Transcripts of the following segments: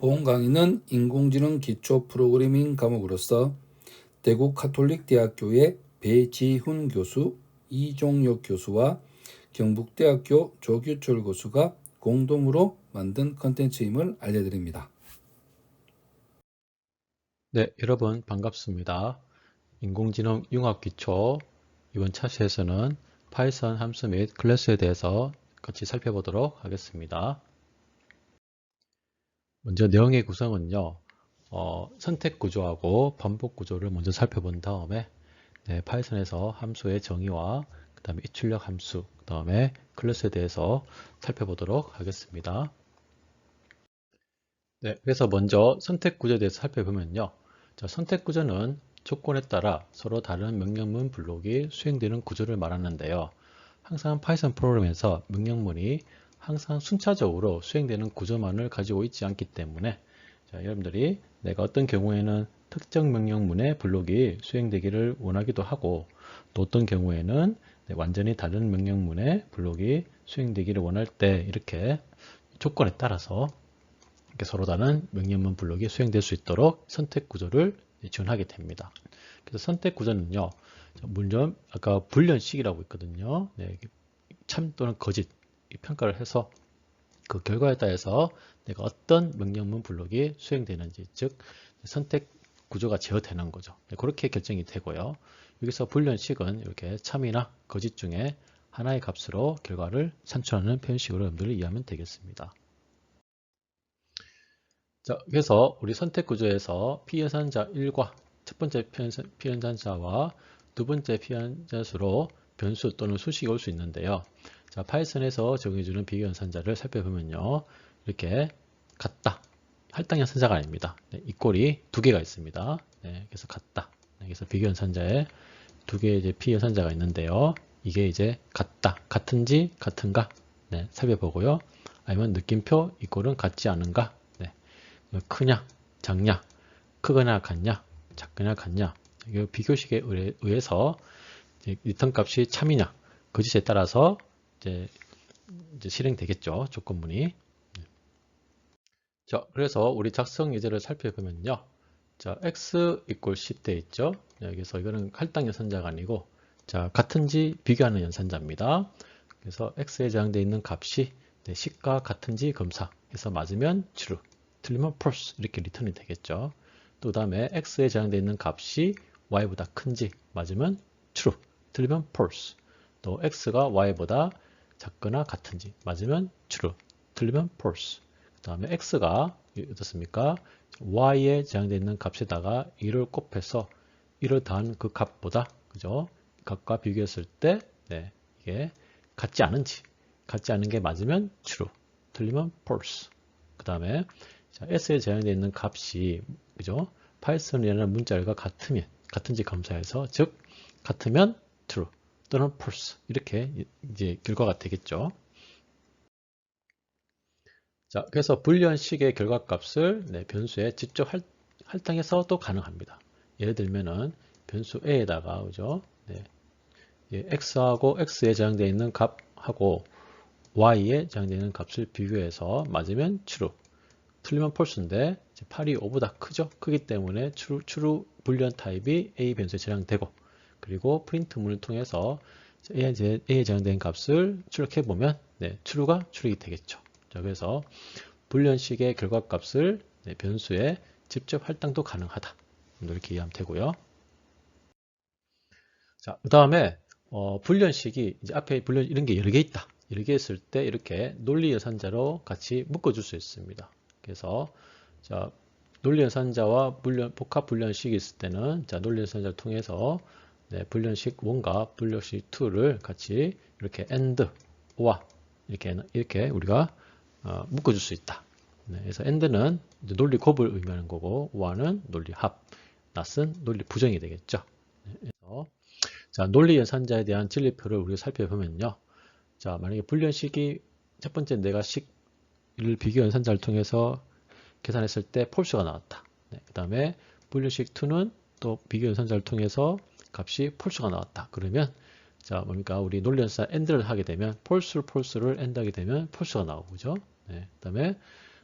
본 강의는 인공지능 기초 프로그래밍 과목으로서 대구 카톨릭대학교의 배지훈 교수, 이종혁 교수와 경북대학교 조규철 교수가 공동으로 만든 컨텐츠임을 알려드립니다. 네, 여러분 반갑습니다. 인공지능 융합 기초 이번 차시에서는 파이썬 함수 및 클래스에 대해서 같이 살펴보도록 하겠습니다. 먼저 내용의 구성은요, 선택 구조하고 반복 구조를 먼저 살펴본 다음에 파이썬에서 함수의 정의와 그 다음에 입출력 함수, 그 다음에 클래스에 대해서 살펴보도록 하겠습니다. 네, 그래서 먼저 선택 구조에 대해서 살펴보면요. 자, 선택 구조는 조건에 따라 서로 다른 명령문 블록이 수행되는 구조를 말하는데요. 항상 파이썬 프로그램에서 명령문이 항상 순차적으로 수행되는 구조만을 가지고 있지 않기 때문에 자, 여러분들이 내가 어떤 경우에는 특정 명령문의 블록이 수행되기를 원하기도 하고 또 어떤 경우에는 완전히 다른 명령문의 블록이 수행되기를 원할 때 이렇게 조건에 따라서 이렇게 서로 다른 명령문 블록이 수행될 수 있도록 선택 구조를 지원하게 됩니다. 그래서 선택 구조는요, 먼저 아까 불련식이라고 있거든요. 네, 참 또는 거짓 평가를 해서 그 결과에 따라서 내가 어떤 명령문 블록이 수행되는지, 즉 선택 구조가 제어되는 거죠. 네, 그렇게 결정이 되고요. 여기서 불련식은 이렇게 참이나 거짓 중에 하나의 값으로 결과를 산출하는 표현식으로 여러분들이 이해하면 되겠습니다. 자, 그래서 우리 선택 구조에서 피연산자 1과 첫 번째 피연산자와 두 번째 피연산자수로 변수 또는 수식이 올 수 있는데요. 자, 파이썬에서 정해주는 비교연산자를 살펴보면요. 이렇게 같다. 할당연산자가 아닙니다. 네, 이 꼴이 두 개가 있습니다. 네, 그래서 같다. 네, 그래서 비교연산자에 두 개의 이제 피연산자가 있는데요. 이게 이제 같다. 같은지 같은가? 네, 살펴보고요. 아니면 느낌표 이 꼴은 같지 않은가? 크냐, 작냐, 크거나 같냐, 작거나 같냐. 이 비교식에 의해서 리턴 값이 참이냐, 거짓에 따라서 이제 실행되겠죠. 조건문이. 자, 그래서 우리 작성 예제를 살펴보면요. 자, x equal 10 돼 있죠. 여기서 이거는 할당 연산자가 아니고, 자, 같은지 비교하는 연산자입니다. 그래서 x에 저장되어 있는 값이 10과 같은지 검사. 해서 맞으면 true. 틀리면 false 이렇게 리턴이 되겠죠. 또 다음에 x에 저장되어 있는 값이 y보다 큰지 맞으면 true, 틀리면 false. 또 x가 y보다 작거나 같은지 맞으면 true, 틀리면 false. 그 다음에 x가 어떻습니까? y에 저장되어 있는 값에다가 1을 곱해서 1을 더한 그 값보다 그죠? 값과 비교했을 때 이게 같지 않은 게 맞으면 true, 틀리면 false. 그 다음에 S에 저장되어 있는 값이 그죠? 파이썬이라는 문자열과 같은지 검사해서 즉 같으면 true 또는 false 이렇게 이제 결과가 되겠죠. 자, 그래서 불리언식의 결과값을 변수에 직접 할당해서도 가능합니다. 예를 들면은 변수 a에다가 그죠? x하고 x에 저장되어 있는 값하고 y에 저장되어 있는 값을 비교해서 맞으면 true. 틀리면 false인데 8이 5보다 크죠? 크기 때문에 true 불리언 타입이 A 변수에 저장되고 그리고 프린트문을 통해서 A에 저장된 값을 출력해보면 true가 출력이 되겠죠. 자, 그래서 불리언식의 결과값을 변수에 직접 할당도 가능하다. 이렇게 이해하면 되고요. 자, 그 다음에 불리언식이 이제 앞에 불리언 이런 게 여러 개 있다. 여러 개 있을 때 이렇게 논리 여산자로 같이 묶어줄 수 있습니다. 그래서 자, 논리연산자와 복합 불리언식이 있을 때는 자, 논리연산자를 통해서 불리언식 1과 불리언식 2를 같이 이렇게 AND, OR 이렇게 우리가 묶어줄 수 있다. 그래서 AND는 논리 곱을 의미하는 거고 OR는 논리 합, NOT은 논리 부정이 되겠죠. 그래서 자, 논리연산자에 대한 진리표를 우리가 살펴보면요. 자, 만약에 불리언식이 첫 번째 내가 식을 비교연산자를 통해서 계산했을 때 false가 나왔다. 그 다음에 불리식 2는 또 비교 연산자를 통해서 값이 false가 나왔다. 그러면 자 뭡니까? 우리 논리연산 AND를 하게 되면 false를 AND 하게 되면 false가 나오고 그죠? 그 다음에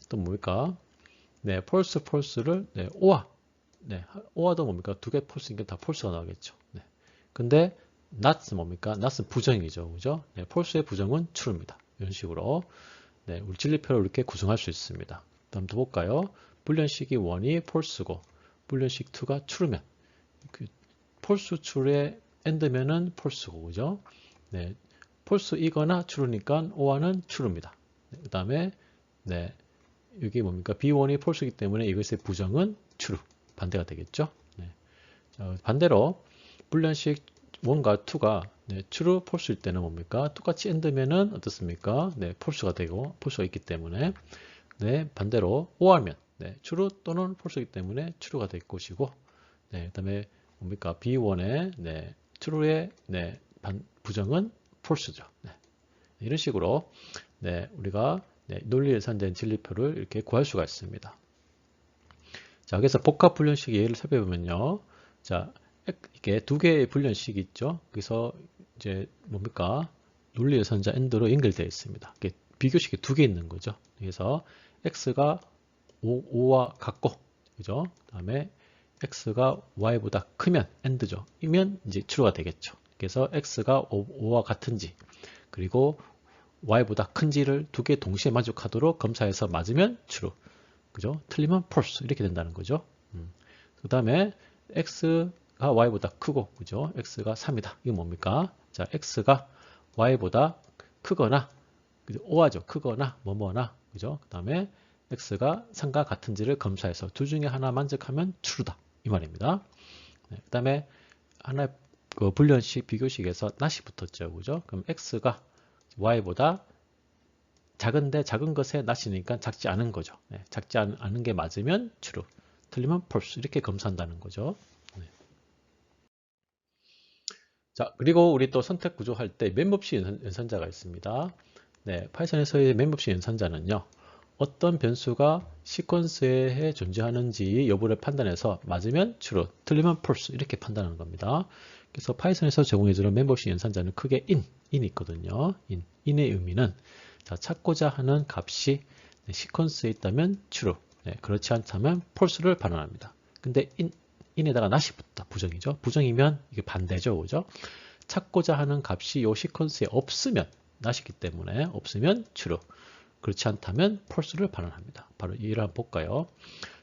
또 뭡니까? 네, false를 네, or. 네, or도 뭡니까? 두 개 false니까 다 false가 나오겠죠. 네. 근데 not은 뭡니까? not은 부정이죠. 그죠? 네, false의 부정은 true입니다. 이런 식으로 네, 우리 진리표를 이렇게 구성할 수 있습니다. 다음 또 볼까요? 불련식이 1이 false고 불련식 2가 true면 그 false true의 end면은 false고 그죠? 네, false이거나 true니까 or는 true입니다. 네, 그 다음에 네, 여기 뭡니까? B1이 false이기 때문에 이것의 부정은 true. 반대가 되겠죠? 네. 반대로 불련식 1과 2가 네, true, false일 때는 뭡니까? 똑같이 end면은 어떻습니까? 네, false가 되고 false가 있기 때문에 네, 반대로 or면 네, true 또는 false이기 때문에 true가 될 것이고 네, 그다음에 뭡니까? B1의 네, true의 네, 부정은 false죠. 네. 이런 식으로 네, 우리가 네, 논리에 산된 진리표를 이렇게 구할 수가 있습니다. 자, 그래서 복합 불련식 예를 살펴보면요. 자, 이게 두 개의 불련식이 있죠. 그래서 이제 뭡니까? 논리의 선자 AND로 연결되어 있습니다. 이게 비교식이 두 개 있는 거죠. 그래서 x가 5와 같고, 그죠? 다음에 x가 y보다 크면 AND죠. 이면 이제 true가 되겠죠. 그래서 x가 5와 같은지, 그리고 y보다 큰지를 두 개 동시에 만족하도록 검사해서 맞으면 true. 그죠? 틀리면 false 이렇게 된다는 거죠. 그 다음에 x가 y보다 크고 그죠? x가 3이다. 이게 뭡니까? 자, x가 y보다 크거나 그죠? 오하죠. 크거나 뭐뭐나 그죠? 그 다음에 x가 3과 같은지를 검사해서 둘 중에 하나 만족하면 true다. 이 말입니다. 네, 그 다음에 하나의 그 불련식 비교식에서 not이 붙었죠. 그죠? 그럼 x가 y보다 작은데 작은 것에 not이니까 작지 않은 거죠. 네, 작지 않은 게 맞으면 true, 틀리면 false 이렇게 검사한다는 거죠. 네. 자, 그리고 우리 또 선택 구조 할 때 멤버시 연산자가 있습니다. 네, 파이썬에서의 멤버시 연산자는요. 어떤 변수가 시퀀스에 존재하는지 여부를 판단해서 맞으면 true, 틀리면 false 이렇게 판단하는 겁니다. 그래서 파이썬에서 제공해주는 멤버시 연산자는 크게 in이 있거든요. in의 의미는 자, 찾고자 하는 값이 시퀀스에 있다면 true, 네, 그렇지 않다면 false를 반환합니다. 근데 in에다가 not이 붙다. 부정이죠. 부정이면 이게 반대죠. 그죠? 찾고자 하는 값이 이 시퀀스에 없으면 not이기 때문에 없으면 true, 그렇지 않다면 false를 반환합니다. 바로 이를 한번 볼까요?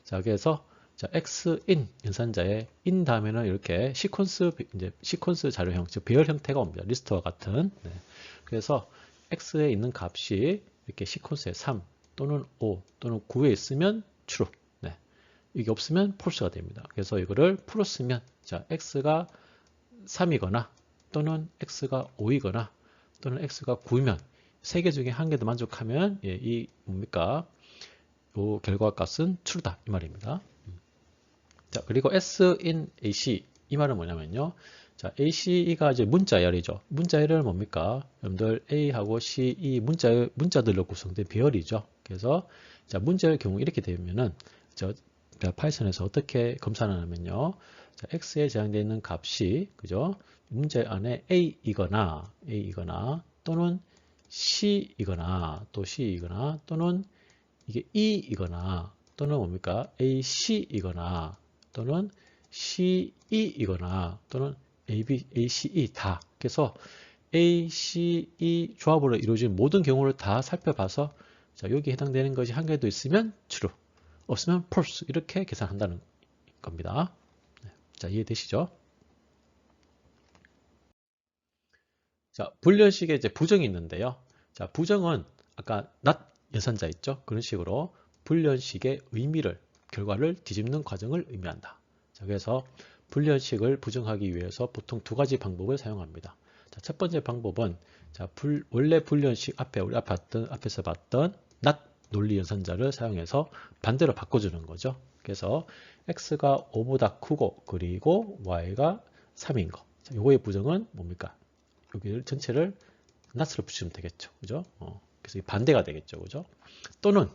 자, 그래서 자, xin 연산자의 in 다음에는 이렇게 시퀀스 자료형, 즉 배열 형태가 옵니다. 리스트와 같은. 네. 그래서 x에 있는 값이 이렇게 시퀀스에 3 또는 5 또는 9에 있으면 true. 네. 이게 없으면 false가 됩니다. 그래서 이거를 풀었으면 자, x가 3이거나 또는 x가 5이거나 또는 x가 9이면 세 개 중에 한 개도 만족하면 예, 이 뭡니까? 요 결과 값은 true다 이 말입니다. 자, 그리고 s in ac 이 말은 뭐냐면요. 자, AC가 이제 문자열이죠. 문자열은 뭡니까? 여러분들 A하고 C, 이 문자들로 구성된 배열이죠. 그래서 자, 문자열 경우 이렇게 되면은 저 파이썬에서 어떻게 검사하냐면요. 자, X에 저장되어 있는 값이 그죠? 문자 안에 A이거나 또는 C이거나 또 C이거나 또는 이게 E이거나 또는 뭡니까? AC이거나 또는 CE이거나 또는 ACE 다. 그래서 ACE 조합으로 이루어진 모든 경우를 다 살펴봐서 자, 여기 해당되는 것이 한 개도 있으면 true, 없으면 false 이렇게 계산한다는 겁니다. 자, 이해되시죠? 자, 불련식에 이제 부정이 있는데요. 자, 부정은 아까 not 연산자 있죠? 그런 식으로 불련식의 의미를, 결과를 뒤집는 과정을 의미한다. 자, 그래서 불련식을 부정하기 위해서 보통 두 가지 방법을 사용합니다. 자, 첫 번째 방법은 자, 원래 불련식 우리 앞에서 봤던 not 논리 연산자를 사용해서 반대로 바꿔주는 거죠. 그래서 x가 5보다 크고 그리고 y가 3인 거. 자, 요거의 부정은 뭡니까? 여기 전체를 not으로 붙이면 되겠죠. 그죠? 그래서 반대가 되겠죠. 그죠? 또는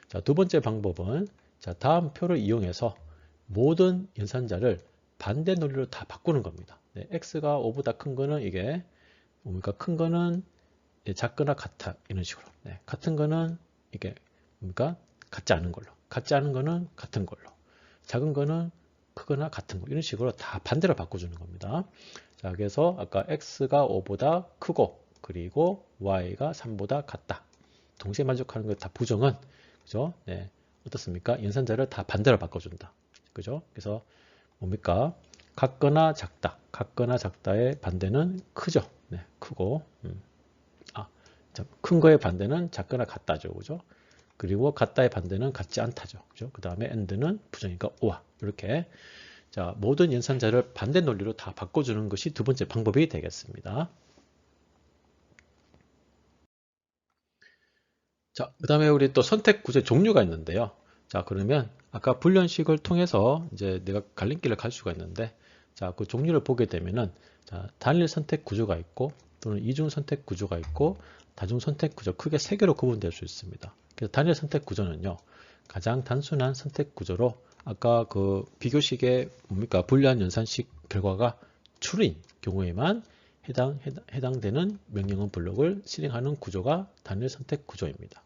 자, 두 번째 방법은 자, 다음 표를 이용해서 모든 연산자를 반대 논리로 다 바꾸는 겁니다. 네, x가 5보다 큰 거는 이게 뭡니까? 큰 거는 작거나 같아 이런 식으로. 네, 같은 거는 이게 뭡니까? 같지 않은 걸로. 같지 않은 거는 같은 걸로, 작은 거는 크거나 같은 거, 이런 식으로 다 반대로 바꿔주는 겁니다. 자, 그래서 아까 x가 5보다 크고 그리고 y가 3보다 같다. 동시에 만족하는 것 다 부정은, 그죠? 네, 어떻습니까? 연산자를 다 반대로 바꿔준다. 그죠? 그래서 뭡니까? 같거나 작다. 같거나 작다의 반대는 크죠. 네, 크고. 큰 거의 반대는 작거나 같다죠. 그죠? 그리고 같다의 반대는 같지 않다죠. 그죠? 그 다음에 and는 부정이니까 오와. 이렇게. 자, 모든 연산자를 반대 논리로 다 바꿔주는 것이 두 번째 방법이 되겠습니다. 자, 그 다음에 우리 또 선택 구조 종류가 있는데요. 자, 그러면 아까 불연식을 통해서 이제 내가 갈림길을 갈 수가 있는데, 자, 그 종류를 보게 되면은, 자, 단일 선택 구조가 있고, 또는 이중 선택 구조가 있고, 다중 선택 구조, 크게 세 개로 구분될 수 있습니다. 그래서 단일 선택 구조는요, 가장 단순한 선택 구조로, 아까 그 비교식의 뭡니까? 불리한 연산식 결과가 true인 경우에만 해당되는 명령어 블록을 실행하는 구조가 단일 선택 구조입니다.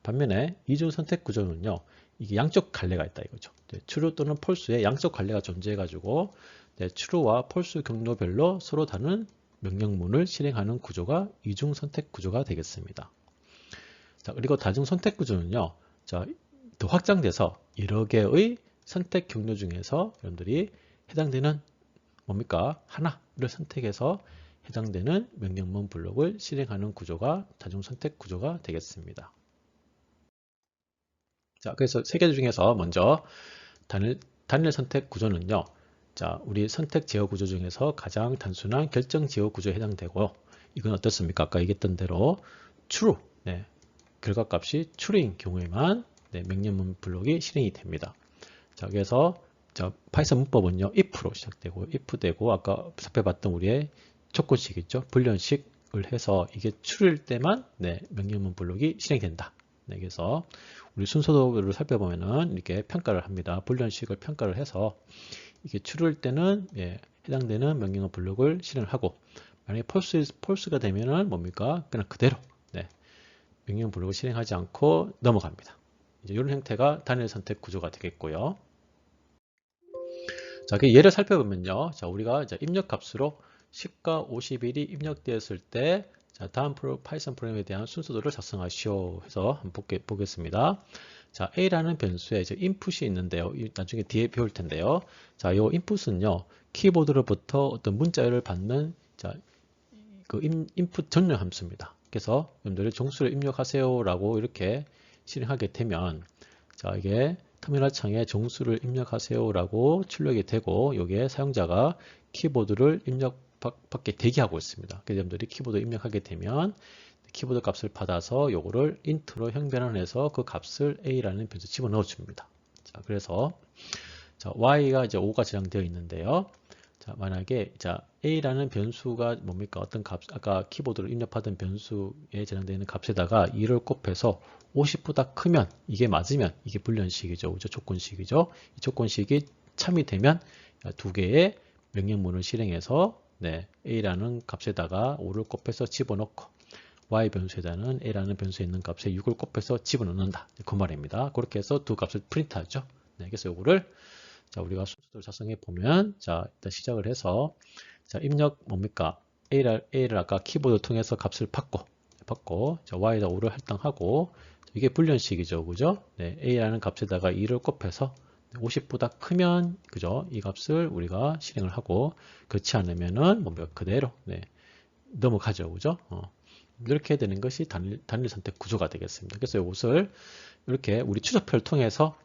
반면에 이중 선택 구조는요, 이게 양적 관례가 있다 이거죠. 네, true 또는 false의 양적 관례가 존재해 가지고 네, true와 false 경로별로 서로 다른 명령문을 실행하는 구조가 이중 선택 구조가 되겠습니다. 자, 그리고 다중 선택 구조는요, 자, 더 확장돼서 여러 개의 선택 경로 중에서 여러분들이 해당되는 뭡니까? 하나를 선택해서 해당되는 명령문 블록을 실행하는 구조가 다중 선택 구조가 되겠습니다. 자, 그래서 세 개 중에서 먼저 단일 선택 구조는요. 자, 우리 선택 제어 구조 중에서 가장 단순한 결정 제어 구조에 해당되고, 이건 어떻습니까? 아까 얘기했던 대로 true, 네, 결과값이 true인 경우에만 네, 명령문 블록이 실행이 됩니다. 자, 그래서 파이썬 문법은요, if로 시작되고, if 되고, 아까 살펴봤던 우리의 조건식 있죠? 불연식을 해서 이게 true일 때만 네, 명령문 블록이 실행된다. 네, 그래서 우리 순서도를 살펴보면은 이렇게 평가를 합니다. 불연식을 평가를 해서 이게 true일 때는 예, 해당되는 명령어 블록을 실행하고, 만약에 false가 되면은 뭡니까? 그냥 그대로 네, 명령 블록을 실행하지 않고 넘어갑니다. 이제 이런 형태가 단일 선택 구조가 되겠고요. 자, 그 예를 살펴보면요. 자, 우리가 이제 입력 값으로 10과 51이 입력되었을 때, 자, 다음 파이썬 프로그램에 대한 순서도를 작성하시오 해서 한번 보겠습니다. 자, A라는 변수에 이제 input이 있는데요. 나중에 뒤에 배울 텐데요. 자, 이 input은요, 키보드로부터 어떤 문자를 받는, 자, 그 input 전용 함수입니다. 그래서 여러분들이 정수를 입력하세요라고 이렇게 실행하게 되면, 자, 이게 터미널 창에 정수를 입력하세요라고 출력이 되고, 여기에 사용자가 키보드를 입력받게 대기하고 있습니다. 그래서 여러분들이 키보드 입력하게 되면 키보드 값을 받아서 요거를 int로 형변환해서 그 값을 a라는 변수 집어넣어 줍니다. 자, 그래서 자, y가 이제 5가 저장되어 있는데요. 자, 만약에 자, a라는 변수가 뭡니까? 어떤 값, 아까 키보드로 입력하던 변수에 저장되어 있는 값에다가 2를 곱해서 50보다 크면, 이게 맞으면 이게 불연식이죠. 그죠? 조건식이죠. 이 조건식이 참이 되면 두 개의 명령문을 실행해서 네, a라는 값에다가 5를 곱해서 집어넣고 y 변수에다는 a라는 변수에 있는 값에 6을 곱해서 집어넣는다. 그 말입니다. 그렇게 해서 두 값을 프린트하죠. 네, 그래서 이거를 자, 우리가 순서를 작성해 보면, 자, 일단 시작을 해서, 자, 입력 뭡니까? A를 아까 키보드 통해서 값을 받고, 자, Y에다 5를 할당하고, 이게 불연식이죠. 그죠? 네, A라는 값에다가 2를 곱해서 50보다 크면, 그죠? 이 값을 우리가 실행을 하고, 그렇지 않으면은, 뭡니까? 그대로, 네, 넘어가죠. 그죠? 이렇게 되는 것이 단일 선택 구조가 되겠습니다. 그래서 이것을 이렇게 우리 추적표를 통해서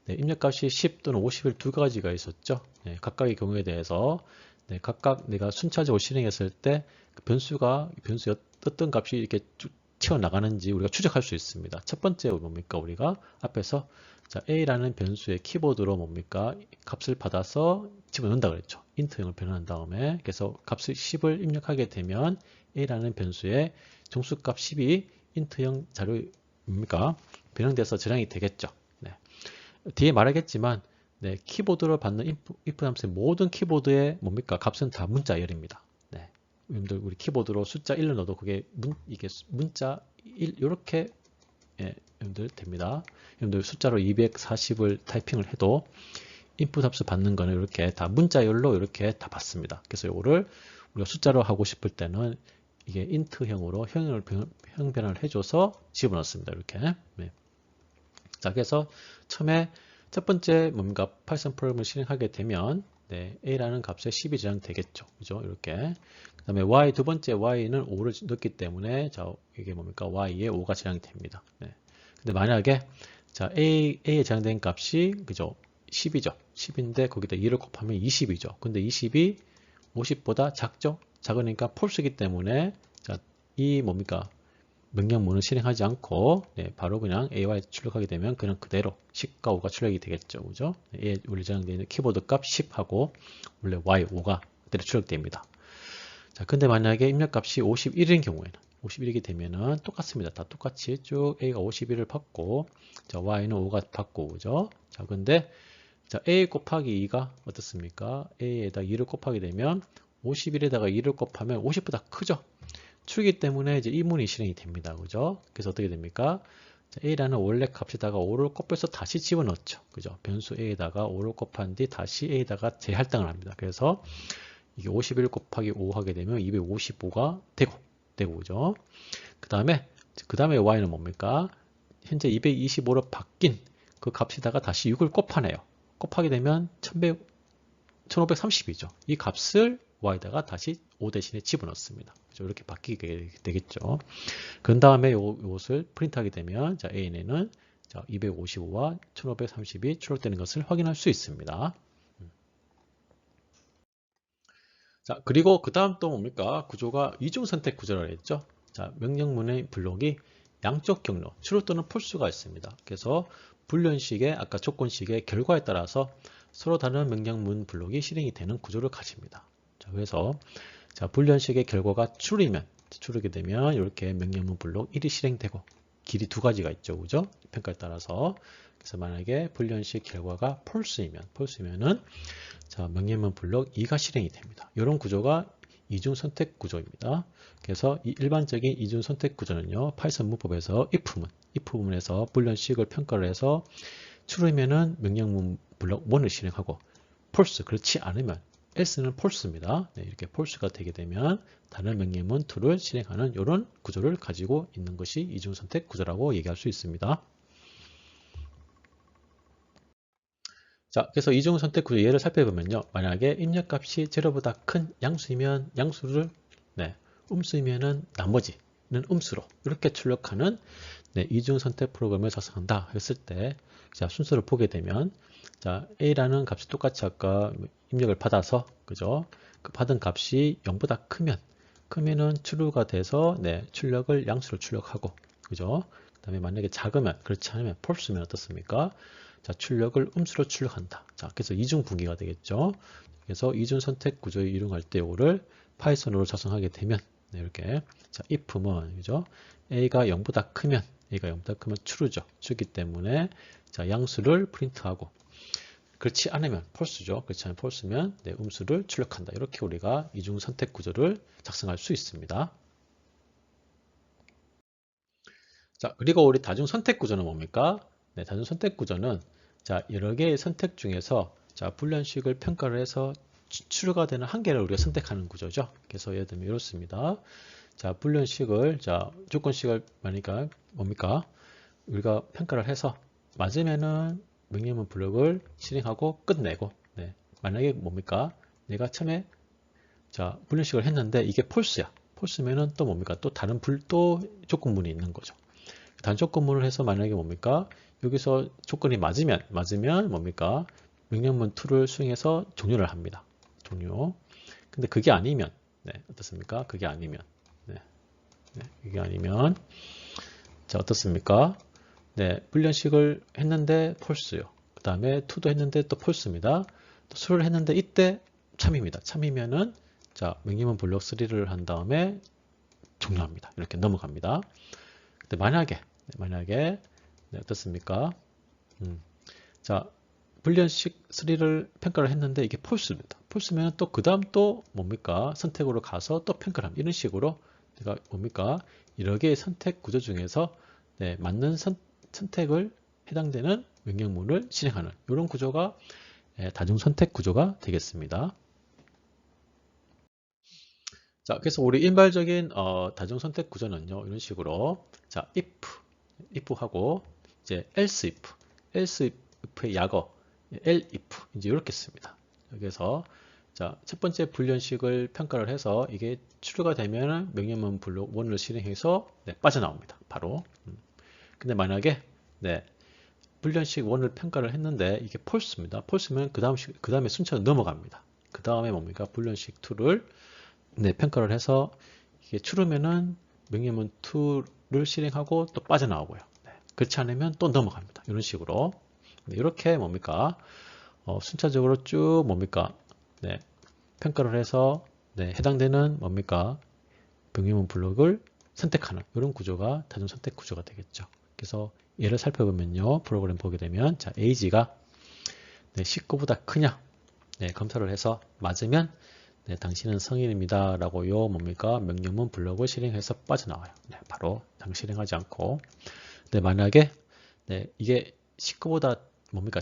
네, 입력값이 10 또는 50일 두 가지가 있었죠. 네, 각각의 경우에 대해서 네, 각각 내가 순차적으로 실행했을 때 그 변수의 어떤 값이 이렇게 쭉 튀어나가는지 우리가 추적할 수 있습니다. 첫 번째 뭡니까? 우리가 앞에서 자, A라는 변수의 키보드로 뭡니까? 값을 받아서 집어넣는다 그랬죠. int형을 변환한 다음에 그래서 값을 10을 입력하게 되면 A라는 변수의 정수값 10이 int형 자료 뭡니까? 변형돼서 저장이 되겠죠. 네. 뒤에 말하겠지만 네, 키보드로 받는 input 함수의 모든 키보드의 뭡니까? 값은 다 문자열입니다. 네. 여러분들 우리 키보드로 숫자 1을 넣어도 그게 이게 문자 1 이렇게 예, 여러분들 됩니다. 여러분들 숫자로 240을 타이핑을 해도 인풋 합수 받는 거는 이렇게 다 문자열로 이렇게 다 받습니다. 그래서 이거를 우리가 숫자로 하고 싶을 때는 이게 인트형으로 형 변환을 해줘서 집어넣습니다. 이렇게. 네. 자, 그래서 처음에 첫 번째 뭡니까? 파이썬 프로그램을 실행하게 되면 네, a라는 값에 10이 저장되겠죠. 그죠? 이렇게. 그 다음에 y, 두 번째 y는 5를 넣기 때문에 자, 이게 뭡니까? y에 5가 저장이 됩니다. 네. 근데 만약에 자, a에 저장된 값이 그죠? 10이죠. 10인데 거기다 2를 곱하면 20이죠. 근데 20이 50보다 작죠? 작으니까 폴스이기 때문에 자, 이 뭡니까? 명령문을 실행하지 않고 네, 바로 그냥 AY 출력하게 되면 그냥 그대로 10과 5가 출력이 되겠죠. 그죠? A 원래 저장되어 있는 키보드 값 10하고 원래 Y 5가 그대로 출력됩니다. 자, 근데 만약에 입력값이 51인 경우에는 51이게 되면은 똑같습니다. 다 똑같이 쭉 A가 51을 받고 자, Y는 5가 받고 그죠? 자, 근데 자, A 곱하기 2가 어떻습니까? A에다 2를 곱하게 되면 51에다가 2를 곱하면 50보다 크죠? 추이기 때문에 이제 이 문이 실행이 됩니다. 그죠? 그래서 어떻게 됩니까? 자, A라는 원래 값에다가 5를 곱해서 다시 집어넣죠. 그죠? 변수 A에다가 5를 곱한 뒤 다시 A에다가 재할당을 합니다. 그래서 이게 51 곱하기 5 하게 되면 255가 되고, 그죠? 그 다음에 Y는 뭡니까? 현재 225로 바뀐 그 값에다가 다시 6을 곱하네요. 곱하게 되면 1530이죠. 이 값을 Y에다가 다시 5 대신에 집어넣습니다. 그렇죠? 이렇게 바뀌게 되겠죠. 그 다음에 이것을 프린트하게 되면 자, AN에는 255와 1530이 출력되는 것을 확인할 수 있습니다. 자, 그리고 그 다음 또 뭡니까? 구조가 이중 선택 구조라고 했죠. 자, 명령문의 블록이 양쪽 경로, true 또는 false가 있습니다. 그래서 불련식의 아까 조건식의 결과에 따라서 서로 다른 명령문 블록이 실행이 되는 구조를 가집니다. 자, 그래서 자, 불련식의 결과가 true이면 true게 되면 이렇게 명령문 블록 1이 실행되고 길이 두 가지가 있죠. 그죠? 평가에 따라서. 그래서 만약에 불련식 결과가 false이면은 자, 명령문 블록 2가 실행이 됩니다. 이런 구조가 이중 선택 구조입니다. 그래서 이 일반적인 이중 선택 구조는요. 파이썬 문법에서 if 부분에서 불련식을 평가를 해서 true이면은 명령문 블록 1을 실행하고 false 그렇지 않으면 else는 false입니다. 네, 이렇게 false가 되게 되면 다른 명령문 2를 실행하는 이런 구조를 가지고 있는 것이 이중 선택 구조라고 얘기할 수 있습니다. 자, 그래서 이중 선택 구조 예를 살펴보면요. 만약에 입력값이 0보다 큰 양수이면 양수를 음수이면은 나머지는 음수로 이렇게 출력하는 이중 선택 프로그램을 작성한다 했을 때 자, 순서를 보게 되면 자, A라는 값이 똑같이 아까 입력을 받아서 그죠? 그 받은 값이 0보다 크면은 true가 돼서 출력을 양수로 출력하고 그죠? 그다음에 만약에 작으면 그렇지 않으면 false면 어떻습니까? 자, 출력을 음수로 출력한다. 자, 그래서 이중 분기가 되겠죠. 그래서 이중 선택 구조를 이용할 때 이거를 파이썬으로 작성하게 되면 이렇게 자, if는 그죠? A가 0보다 크면 true죠. true이기 때문에 자, 양수를 프린트하고 그렇지 않으면 false죠. 그렇지 않으면 false면 음수를 출력한다. 이렇게 우리가 이중 선택 구조를 작성할 수 있습니다. 자, 그리고 우리 다중 선택 구조는 뭡니까? 다중 선택 구조는 자, 여러 개의 선택 중에서 자, 불련식을 평가를 해서 추루가 되는 한 개를 우리가 선택하는 구조죠. 그래서 예를 들면 이렇습니다. 자, 불련식을 자, 조건식을 뭡니까? 우리가 평가를 해서 맞으면은 명령문 블록을 실행하고 끝내고 만약에 뭡니까? 내가 처음에 자, 불련식을 했는데 이게 false야. false면은 또 뭡니까? 또 다른 또 조건문이 있는 거죠. 단조건문을 해서 만약에 뭡니까? 여기서 조건이 맞으면 뭡니까? 명령문 2를 수행해서 종료를 합니다. 종료. 근데 그게 아니면 어떻습니까? 그게 아니면 이게 아니면 자, 어떻습니까? 불련식을 했는데 false요. 그 다음에 to도 했는데 또 false입니다. 또 수를 했는데 이때 참입니다. 참이면은 자, 명령문 블록 3를 한 다음에 종료합니다. 이렇게 넘어갑니다. 근데 만약에 어떻습니까? 자, 불련식 3를 평가를 했는데 이게 false입니다. false면 또 그 다음 또 뭡니까? 선택으로 가서 또 평가를 합니다. 이런 식으로 내가 뭡니까? 여러 개의 선택 구조 중에서 네, 맞는 선택을 해당되는 명령문을 실행하는 이런 구조가 다중선택 구조가 되겠습니다. 자, 그래서 우리 일반적인 다중선택 구조는요, 이런 식으로 자, if하고 이제 else if의 약어 elif 이제 이렇게 씁니다. 여기서 자, 첫 번째 불연식을 평가를 해서 이게 true가 되면 명령문 블록 1을 실행해서 네, 빠져나옵니다. 바로. 근데 만약에 네, 불연식 1을 평가를 했는데 이게 false입니다. false면 그 다음에 순차로 넘어갑니다. 그 다음에 뭡니까? 불연식 2를 네, 평가를 해서 이게 true면은 명령문 2를 실행하고 또 빠져나오고요. 네, 그렇지 않으면 또 넘어갑니다. 이런 식으로. 네, 이렇게 뭡니까? 순차적으로 쭉 뭡니까? 네, 평가를 해서 네, 해당되는 뭡니까? 명령문 블록을 선택하는 이런 구조가 다중 선택 구조가 되겠죠. 그래서 예를 살펴보면요. 프로그램 보게 되면 자, age가 네, 19보다 크냐? 네, 검사를 해서 맞으면 네, 당신은 성인입니다. 라고 요 뭡니까? 명령문 블록을 실행해서 빠져나와요. 네, 바로 실행하지 않고 네, 만약에 네, 이게 19보다 뭡니까?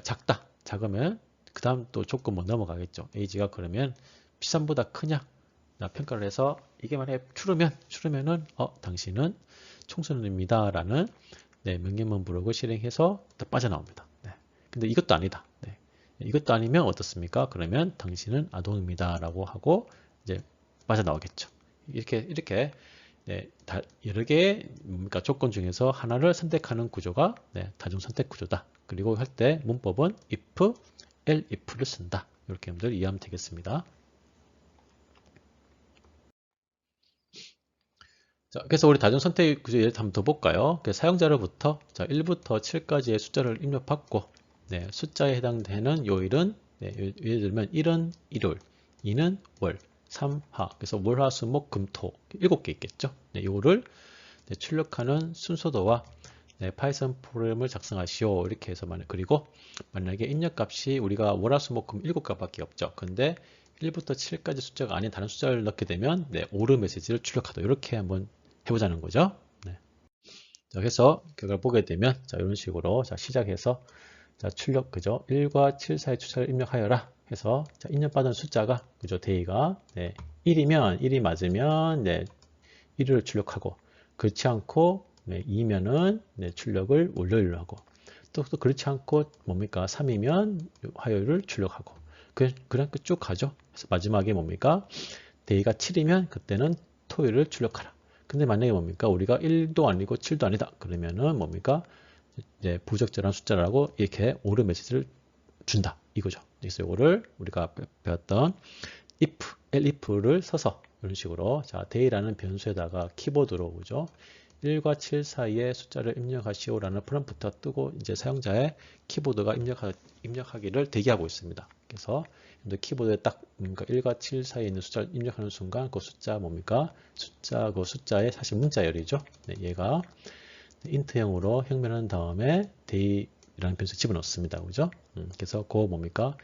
작으면 그 다음 또 조건 뭐 넘어가겠죠. age가 그러면 13보다 크냐? 평가를 해서 이게 만약에 true면은 당신은 청소년입니다. 라는 네, 명령문 블록을 실행해서 또 빠져나옵니다. 네. 근데 이것도 아니다. 네. 이것도 아니면 어떻습니까? 그러면 당신은 아동입니다. 라고 하고 이제 빠져나오겠죠. 이렇게 네, 여러 개의 뭡니까? 조건 중에서 하나를 선택하는 구조가 네, 다중 선택 구조다. 그리고 할 때 문법은 if, elif를 쓴다. 이렇게 여러분들 이해하면 되겠습니다. 자, 그래서 우리 다중 선택 구조 예를 한번 더 볼까요? 사용자로부터 자, 1부터 7까지의 숫자를 입력받고 네, 숫자에 해당되는 요일은 네, 예를 들면 1은 일요일, 2는 월, 3, 화. 그래서 월, 화, 수, 목, 금, 토 7개 있겠죠. 네, 요를 네, 출력하는 순서도와 네, 파이썬 프로그램을 작성하시오. 이렇게 해서 그리고 만약에 입력값이 우리가 월, 화, 수, 목, 금 7값밖에 없죠. 근데 1부터 7까지 숫자가 아닌 다른 숫자를 넣게 되면 네, 오르 메시지를 출력하다. 이렇게 한번 해보자는 거죠. 네. 자, 그래서 결과를 보게 되면 자, 이런 식으로 자, 시작해서 자, 출력 그죠? 1과 7 사이 숫자를 입력하여라 해서 자, 입력받은 숫자가 그죠? 데이가 네, 1이면 1이 맞으면 네, 1을 출력하고 그렇지 않고 네, 2면은 네, 출력을 월요일로 하고 또 그렇지 않고 뭡니까? 3이면 화요일을 출력하고 그냥 쭉 가죠. 그래서 마지막에 뭡니까? 데이가 7이면 그때는 토요일을 출력하라. 근데 만약에 뭡니까? 우리가 1도 아니고 7도 아니다. 그러면은 뭡니까? 이제 부적절한 숫자라고 이렇게 오르 메시지를 준다. 이거죠. 그래서 이거를 우리가 배웠던 if, elif를 써서 이런 식으로 자, day라는 변수에다가 키보드로 그죠? 1과 7 사이의 숫자를 입력하시오라는 프롬프트가 뜨고 이제 사용자의 키보드가 입력하기를 대기하고 있습니다. 그래서 키보드에 딱 그러니까 1과 7 사이에 있는 숫자를 입력하는 순간 그 숫자 뭡니까? 그 숫자의 사실 문자열이죠. 네, 얘가 인트형으로 형변한 다음에 day라는 변수 집어넣습니다. 그죠? 그래서 그 뭡니까?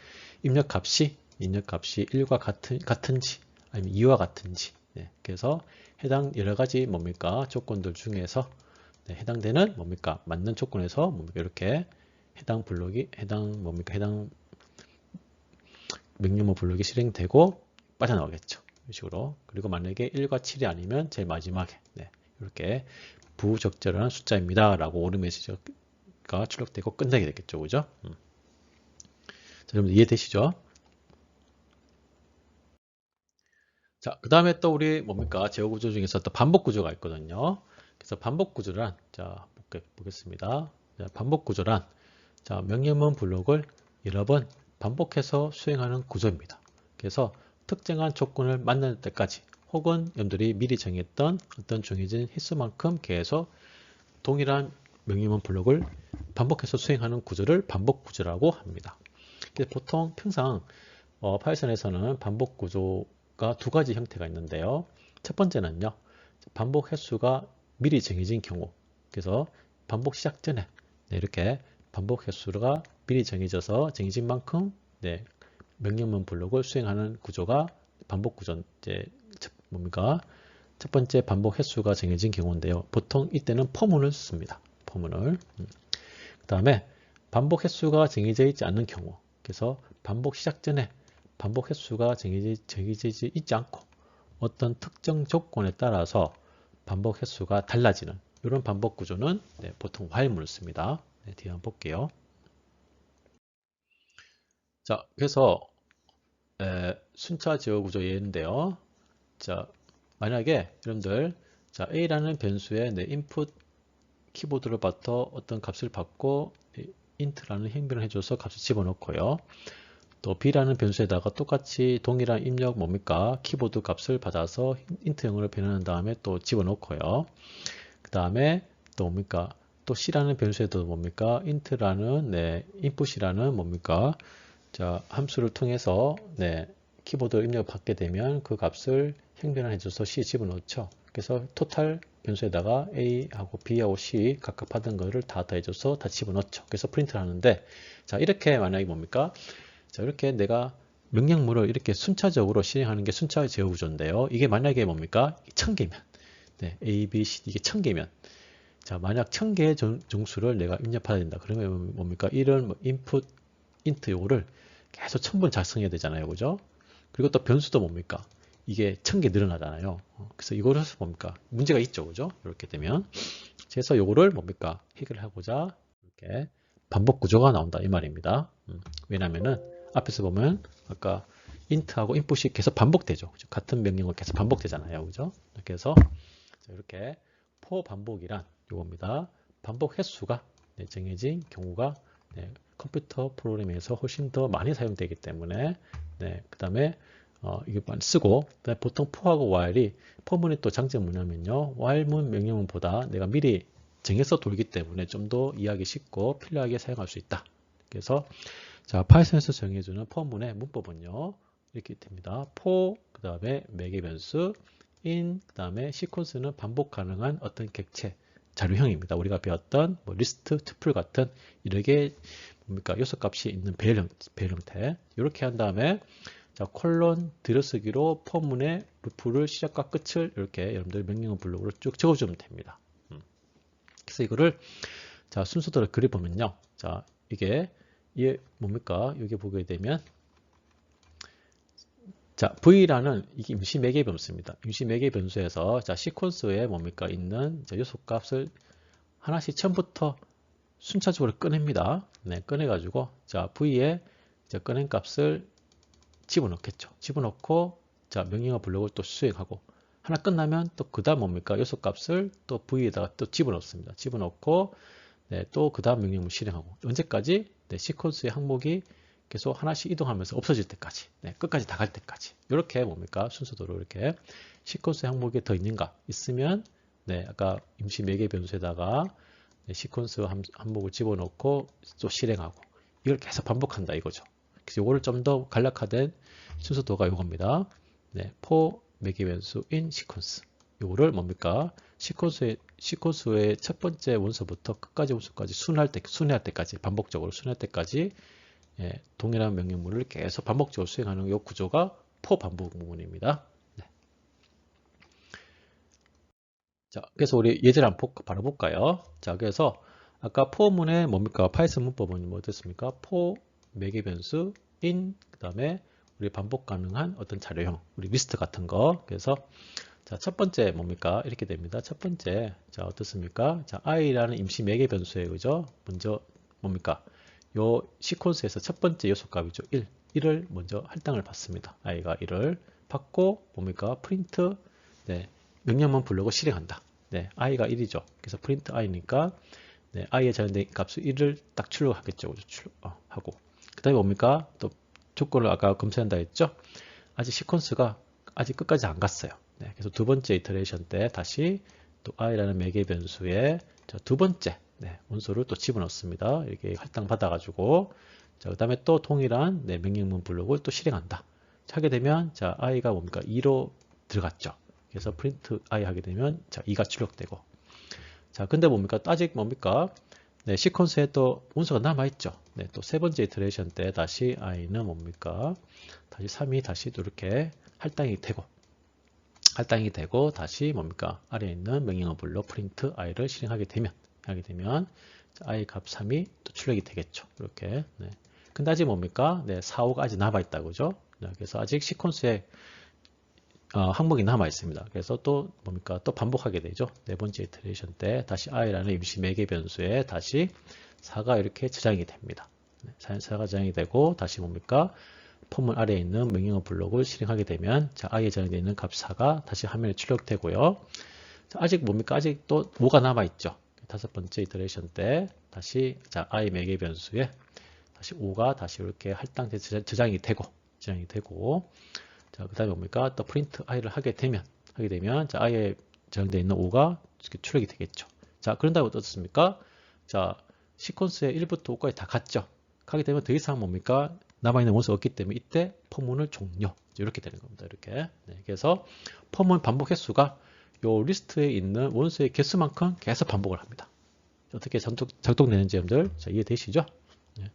입력값이 1과 같은지 아니면 2와 같은지 네, 그래서 해당 여러 가지 뭡니까? 조건들 중에서 네, 해당되는 뭡니까? 맞는 조건에서 뭡니까? 이렇게 해당 명령어 블록이 실행되고 빠져나오겠죠. 이런 식으로. 그리고 만약에 1과 7이 아니면 제일 마지막에 네, 이렇게 부적절한 숫자입니다. 라고 오르 메시지가 출력되고 끝나게 되겠죠. 그죠? 자, 여러분 이해되시죠? 자, 그 다음에 또 우리 뭡니까? 제어 구조 중에서 또 반복 구조가 있거든요. 그래서 반복 구조란, 자, 보겠습니다. 자, 반복 구조란, 자, 명령문 블록을 여러 번 반복해서 수행하는 구조입니다. 그래서 특정한 조건을 만날 때까지 혹은 여러분들이 미리 정했던 어떤 정해진 횟수만큼 계속 동일한 명령문 블록을 반복해서 수행하는 구조를 반복 구조라고 합니다. 보통 평상 파이썬에서는 반복 구조가 두 가지 형태가 있는데요. 첫 번째는요. 반복 횟수가 미리 정해진 경우. 그래서 반복 시작 전에 네, 이렇게 반복 횟수가 미리 정해져서 정해진 만큼 네, 명령문 블록을 수행하는 구조가 반복 구조. 이제 뭡니까? 첫 번째 반복 횟수가 정해진 경우인데요. 보통 이때는 포문을 씁니다. 포문을. 그 다음에 반복 횟수가 정해져 있지 않는 경우, 그래서 반복 시작 전에 반복 횟수가 정해져 있지 않고 어떤 특정 조건에 따라서 반복 횟수가 달라지는 이런 반복 구조는 보통 while문을 씁니다. 뒤에 한번 볼게요. 자, 그래서 순차 제어 구조 예인데요. 자, 만약에 여러분들 자, A라는 변수에 내 인풋 키보드를 받아 어떤 값을 받고 int라는 행변을 해줘서 값을 집어넣고요. 또 B라는 변수에다가 똑같이 동일한 입력 뭡니까? 키보드 값을 받아서 int형으로 변환한 다음에 또 집어넣고요. 그 다음에 또 뭡니까? 또 C라는 변수에도 뭡니까? int라는 input이라는 뭡니까? 자, 함수를 통해서 키보드 입력을 받게 되면 그 값을 행변을 해줘서 C에 집어넣죠. 그래서 토탈 변수에다가 A하고 B하고 C 각각 받은 거를 다 더해줘서 다 집어넣죠. 그래서 프린트를 하는데, 자, 이렇게 만약에 뭡니까? 자, 이렇게 내가 명령물을 이렇게 순차적으로 실행하는 게 순차 제어 구조인데요. 이게 만약에 뭡니까? 1000개면, A, B, C, 이게 1000개면, 자, 만약 1000개의 정수를 내가 입력해야 된다. 그러면 뭡니까? 이런 input, int 요거를 계속 1000번 작성해야 되잖아요. 그죠? 그리고 또 변수도 뭡니까? 이게 1000개 늘어나잖아요. 그래서 이거를 해서 뭡니까? 문제가 있죠. 그죠? 이렇게 되면. 그래서 요거를 뭡니까? 해결하고자 이렇게 반복 구조가 나온다. 이 말입니다. 왜냐면은 앞에서 보면 아까 int하고 input이 계속 반복되죠. 그죠? 같은 명령을 계속 반복되잖아요. 그죠? 그래서 이렇게 for 반복이란 요겁니다. 반복 횟수가 정해진 경우가 컴퓨터 프로그램에서 훨씬 더 많이 사용되기 때문에 그 다음에 이게 많이 쓰고 보통 for하고 while이 for문의 또 장점은 뭐냐면요. while문 명령문보다 내가 미리 정해서 돌기 때문에 좀 더 이해하기 쉽고 편리하게 사용할 수 있다. 그래서 자, 파이썬에서 정해주는 for문의 문법은요. 이렇게 됩니다. for 그 다음에 매개 변수 in 그 다음에 시퀀스는 반복 가능한 어떤 객체 자료형입니다. 우리가 배웠던 뭐 리스트, 투플 같은 여러 개 뭡니까 요소 값이 있는 배열 형태 이렇게 한 다음에 자 콜론 들여쓰기로 포문의 루프를 시작과 끝을 이렇게 여러분들 명령어 블록으로 쭉 적어주면 됩니다. 그래서 이거를 자 순서대로 그려보면요. 자 이게 뭡니까 여기 보게 되면 자, V라는 이게 임시 매개 변수입니다. 임시 매개 변수에서 자, 시퀀스에 뭡니까 있는 요소 값을 하나씩 처음부터 순차적으로 꺼냅니다. 꺼내가지고 자, V에 꺼낸 값을 집어넣겠죠. 집어넣고 자, 명령어 블록을 또 수행하고 하나 끝나면 또 그다음 뭡니까 요소 값을 또 V에다가 또 집어넣습니다. 집어넣고 또 그다음 명령을 실행하고 언제까지 시퀀스의 항목이 계속 하나씩 이동하면서 없어질 때까지 끝까지 다 갈 때까지 이렇게 뭡니까 순서대로 이렇게 시퀀스 항목이 더 있는가 있으면 아까 임시 매개 변수에다가 시퀀스 항목을 집어넣고 또 실행하고 이걸 계속 반복한다 이거죠. 그래서 이거를 좀 더 간략화된 순서도가 이겁니다. for 매개 변수 in 시퀀스 이거를 뭡니까 시퀀스의 첫 번째 원소부터 끝까지 원소까지 순회할 때까지 반복적으로 순회할 때까지 동일한 명령문을 계속 반복적으로 수행하는 이 구조가 for 반복 부분입니다. 자, 그래서 우리 예제를 한번 바로 볼까요? 자, 그래서 아까 for문의 뭡니까? 파이썬 문법은 뭐 됐습니까? for 매개 변수 in 그 다음에 우리 반복 가능한 어떤 자료형, 우리 리스트 같은 거. 그래서 자, 첫 번째 뭡니까? 이렇게 됩니다. 첫 번째 자 어떻습니까? 자, i라는 임시 매개 변수에 그죠? 먼저 뭡니까? 요 시퀀스에서 첫 번째 요소 값이죠. 1을 먼저 할당을 받습니다. i가 1을 받고 뭡니까? 프린트 명령문 블록을 실행한다. i가 1이죠. 그래서 프린트 i니까 i에 저장된 값을 1을 딱 출력하겠죠. 하고 그 다음에 뭡니까? 또 조건을 아까 검사한다 했죠. 아직 시퀀스가 아직 끝까지 안 갔어요. 그래서 두 번째 이터레이션 때 다시 또 i라는 매개 변수에 두 번째 원소를 또 집어넣습니다. 이렇게 할당 받아가지고 자, 그 다음에 또 동일한 명령문 블록을 또 실행한다. 하게 되면 자 i가 뭡니까 2로 들어갔죠. 그래서 print i 하게 되면 자 2가 출력되고 자 근데 뭡니까 아직 뭡니까 시퀀스에 또 원소가 남아있죠. 또 세 번째 이터레이션 때 다시 i는 뭡니까 다시 3이 다시 또 이렇게 할당이 되고 다시 뭡니까 아래에 있는 명령어 블록 print i를 실행하게 되면 하게 되면 자, i 값 3이 또 출력이 되겠죠. 이렇게. 네. 근데 아직 뭡니까? 네, 4, 5가 아직 남아 있다고 그죠? 네, 그래서 아직 시퀀스에 항목이 남아 있습니다. 그래서 또 뭡니까? 또 반복하게 되죠. 네 번째 이터레이션 때 다시 i라는 임시 매개 변수에 다시 4가 이렇게 저장이 됩니다. 네, 4가 저장이 되고 다시 뭡니까? 폼문 아래에 있는 명령어 블록을 실행하게 되면 자, i에 저장되어 있는 값 4가 다시 화면에 출력되고요. 자, 아직 뭡니까? 아직 또 5가 남아 있죠. 다섯 번째 이터레이션 때 다시 자, i 매개 변수에 다시 5가 다시 이렇게 할당돼서 저장이 되고 자, 그 다음에 뭡니까? 또 프린트 i를 하게 되면 자, i에 저장되어 있는 5가 이렇게 출력이 되겠죠. 자, 그런 다음에 어떻습니까? 자, 시퀀스에 1부터 5까지 다 갔죠. 가게 되면 더 이상 뭡니까? 남아있는 원수가 없기 때문에 이때 폼문을 종료. 이렇게 되는 겁니다. 이렇게. 네, 그래서 폼문 반복 횟수가 요 리스트에 있는 원수의 개수만큼 계속 반복을 합니다. 어떻게 작동되는지 여러분들 자, 이해되시죠? 네.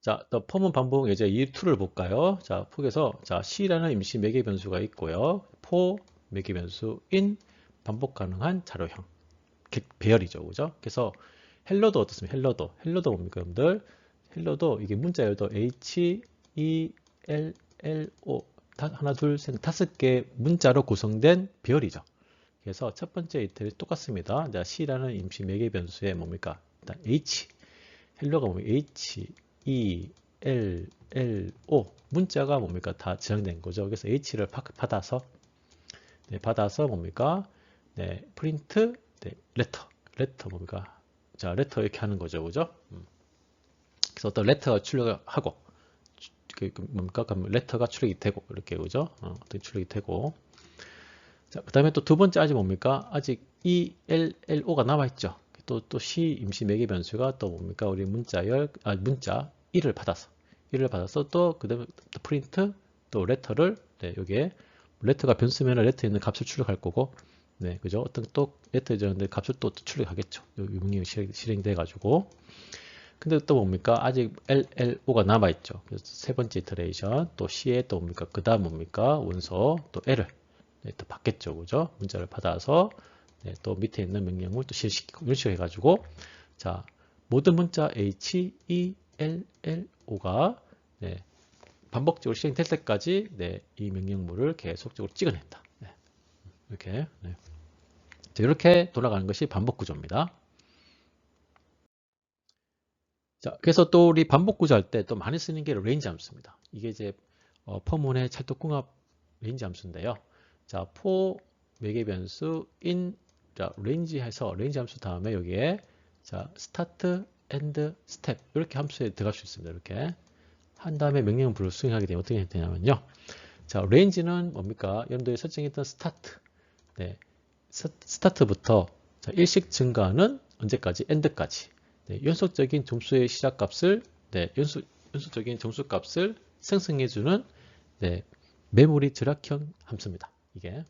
자, 또 폼은 반복 예제 2를 볼까요? 자, 폭에서 자, C라는 임시 매개 변수가 있고요. 포 매개 변수 in 반복 가능한 자료형 배열이죠. 그죠? 그래서 헬로도 어떻습니까? 헬로도 뭡니까, 여러분들? 헬로도 이게 문자열도 H, E, L, L, O 하나, 둘, 셋, 5개 문자로 구성된 배열이죠. 그래서 첫 번째 이틀이 똑같습니다. 자, C라는 임시 매개 변수에 뭡니까? 일단 H, 헬로가 뭡니까? H, E, L, L, O 문자가 뭡니까? 다 저장된 거죠. 그래서 H를 받아서 받아서 뭡니까? 네, 프린트, 네, 레터 뭡니까? 자, 레터 이렇게 하는 거죠, 그죠? 그래서 어떤 레터가 출력하고 뭡니까? 그럼 레터가 출력이 되고 이렇게 그죠? 어떤 출력이 되고 자, 그 다음에 또 두 번째 아직 뭡니까? 아직 ELLO가 남아있죠. 또 C 임시 매개 변수가 또 뭡니까? 우리 문자 1을 받아서 또 그 다음에 프린트 또 레터를 네, 여기에 레터가 변수면 레터에 있는 값을 출력할 거고 네, 그죠? 어떤 또 레터에 있는 값을 또 출력하겠죠. 여기 명령이 실행돼 가지고 근데 또 뭡니까? 아직 LLO가 남아있죠. 그래서 세 번째 이터레이션 또 C에 또 뭡니까? 그 다음 뭡니까? 원소 또 L을 네, 또 받겠죠. 그죠? 문자를 받아서 네, 또 밑에 있는 명령을 또 실시키고 이런 식으로 해가지고 자 모든 문자 H, E, L, L, O가 네, 반복적으로 실행될 때까지 네, 이 명령물을 계속적으로 찍어낸다. 네, 이렇게 네. 자, 이렇게 돌아가는 것이 반복 구조입니다. 자, 그래서 또 우리 반복 구조 할 때 또 많이 쓰는 게 레인지 함수입니다. 이게 이제 펌문의 찰떡궁합 레인지 함수인데요. 자, 포 매개 변수 in 자, 레인지 함수 다음에 여기에 자, 스타트 엔드 스텝 이렇게 함수에 들어갈 수 있습니다. 이렇게 한 다음에 명령문을 수행하게 되면 어떻게 되냐면요. 자, 레인지는 뭡니까? 여러분들이 설정했던 스타트. 네. 스타트부터 자, 일식 증가는 언제까지? 엔드까지. 네, 연속적인 점수의 시작값을 네, 연속적인 점수값을 생성해주는 네, 메모리 절약형 함수입니다. 이게.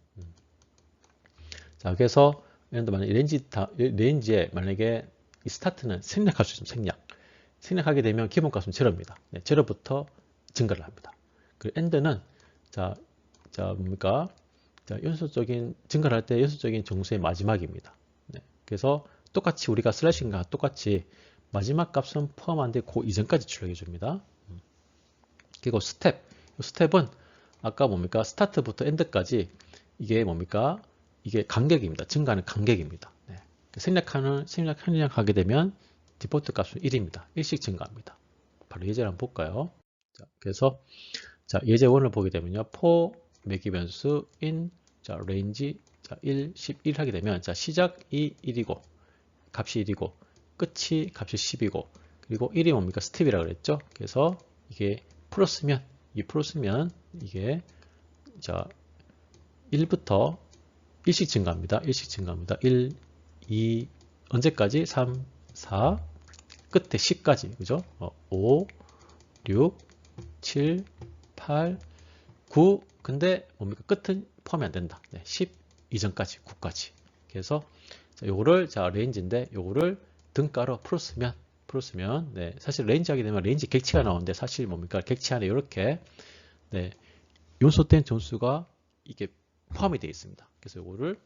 자, 그래서 만약 레인지에 만약에 이 스타트는 생략할 수 있으면 생략하게 되면 기본값은 제로입니다. 네, 제로부터 증가를 합니다. 그 엔드는 자 뭡니까? 자, 증가를 할 때 연속적인 정수의 마지막입니다. 네, 그래서 똑같이 우리가 슬래싱과 똑같이 마지막 값은 포함한데 그 이전까지 출력해 줍니다. 그리고 스텝은 아까 뭡니까? 스타트부터 엔드까지 이게 뭡니까? 이게 간격입니다. 증가하는 간격입니다. 네. 생략하게 되면 디폴트 값은 1입니다. 일씩 증가합니다. 바로 예제를 한번 볼까요? 자, 그래서 자, 예제 1을 보게 되면요. 포 매기 변수 in 자, range 자, 1, 11 하게 되면 자, 시작이 1이고 값이 1이고 끝이 값이 10이고 그리고 1이 뭡니까? 스텝이라고 그랬죠. 그래서 이게 풀었으면 이게 자, 1부터 일씩 증가합니다. 1, 2 언제까지? 3, 4 끝에 10까지 그죠? 5, 6, 7, 8, 9 근데 뭡니까? 끝은 포함이 안 된다. 네, 10 이전까지 9까지. 그래서 자, 요거를 자 레인지인데 요거를 등가로 풀었으면 네, 사실 레인지 하게 되면 레인지 객치가 나오는데 사실 뭡니까? 객치 안에 이렇게 네, 요소된 점수가 이게 포함이 되어 있습니다. 그래서 요거를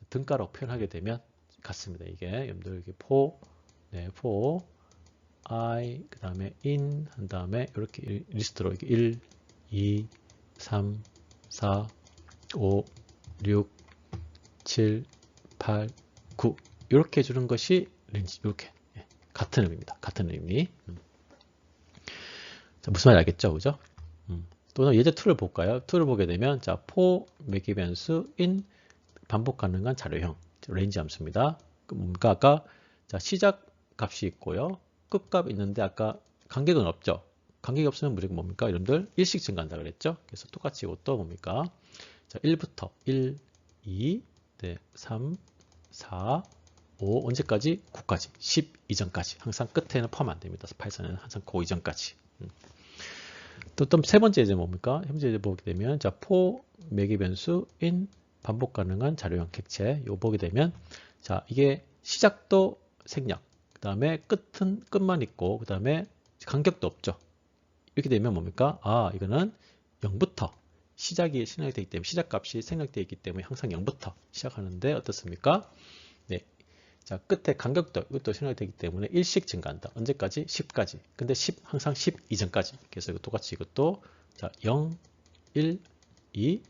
등가로 표현하게 되면 같습니다. 이게 여러분들 이게 for, 네, for I 그 다음에 in 한 다음에 이렇게 리스트로 이렇게 1, 2, 3, 4, 5, 6, 7, 8, 9 이렇게 주는 것이 렌지 이렇게 같은 의미입니다. 같은 의미. 자, 무슨 말인지 알겠죠, 그죠? 또는 예제 2를 볼까요? 2를 보게 되면 자 for 매기 변수 in 반복 가능한 자료형 렌지 함수입니다. 뭔가 아까 자 시작 값이 있고요. 끝값 있는데 아까 간격은 없죠. 간격이 없으면 무조건 뭡니까? 여러분들 일씩 증가한다 그랬죠? 그래서 똑같이 이것도 뭡니까? 자 1부터 1, 2, 네, 3, 4, 5 언제까지? 9까지 10 이전까지 항상 끝에는 포함 안 됩니다. 파이썬에는 항상 그 이전까지. 또 세 번째 예제 뭡니까? 현재 예제 보게 되면 자 for 매기 변수 in 반복 가능한 자료형 객체 이거 보게 되면 자 이게 시작도 생략 그 다음에 끝은 끝만 있고 그 다음에 간격도 없죠. 이렇게 되면 뭡니까? 아 이거는 0부터 시작이 생략되기 때문에 시작값이 생략되어 있기 때문에 항상 0부터 시작하는데 어떻습니까? 네. 자 끝에 간격도 이것도 생략되기 때문에 1씩 증가한다. 언제까지? 10까지. 근데 10 항상 10 이전까지. 그래서 똑같이 이것도 자 0, 1, 2,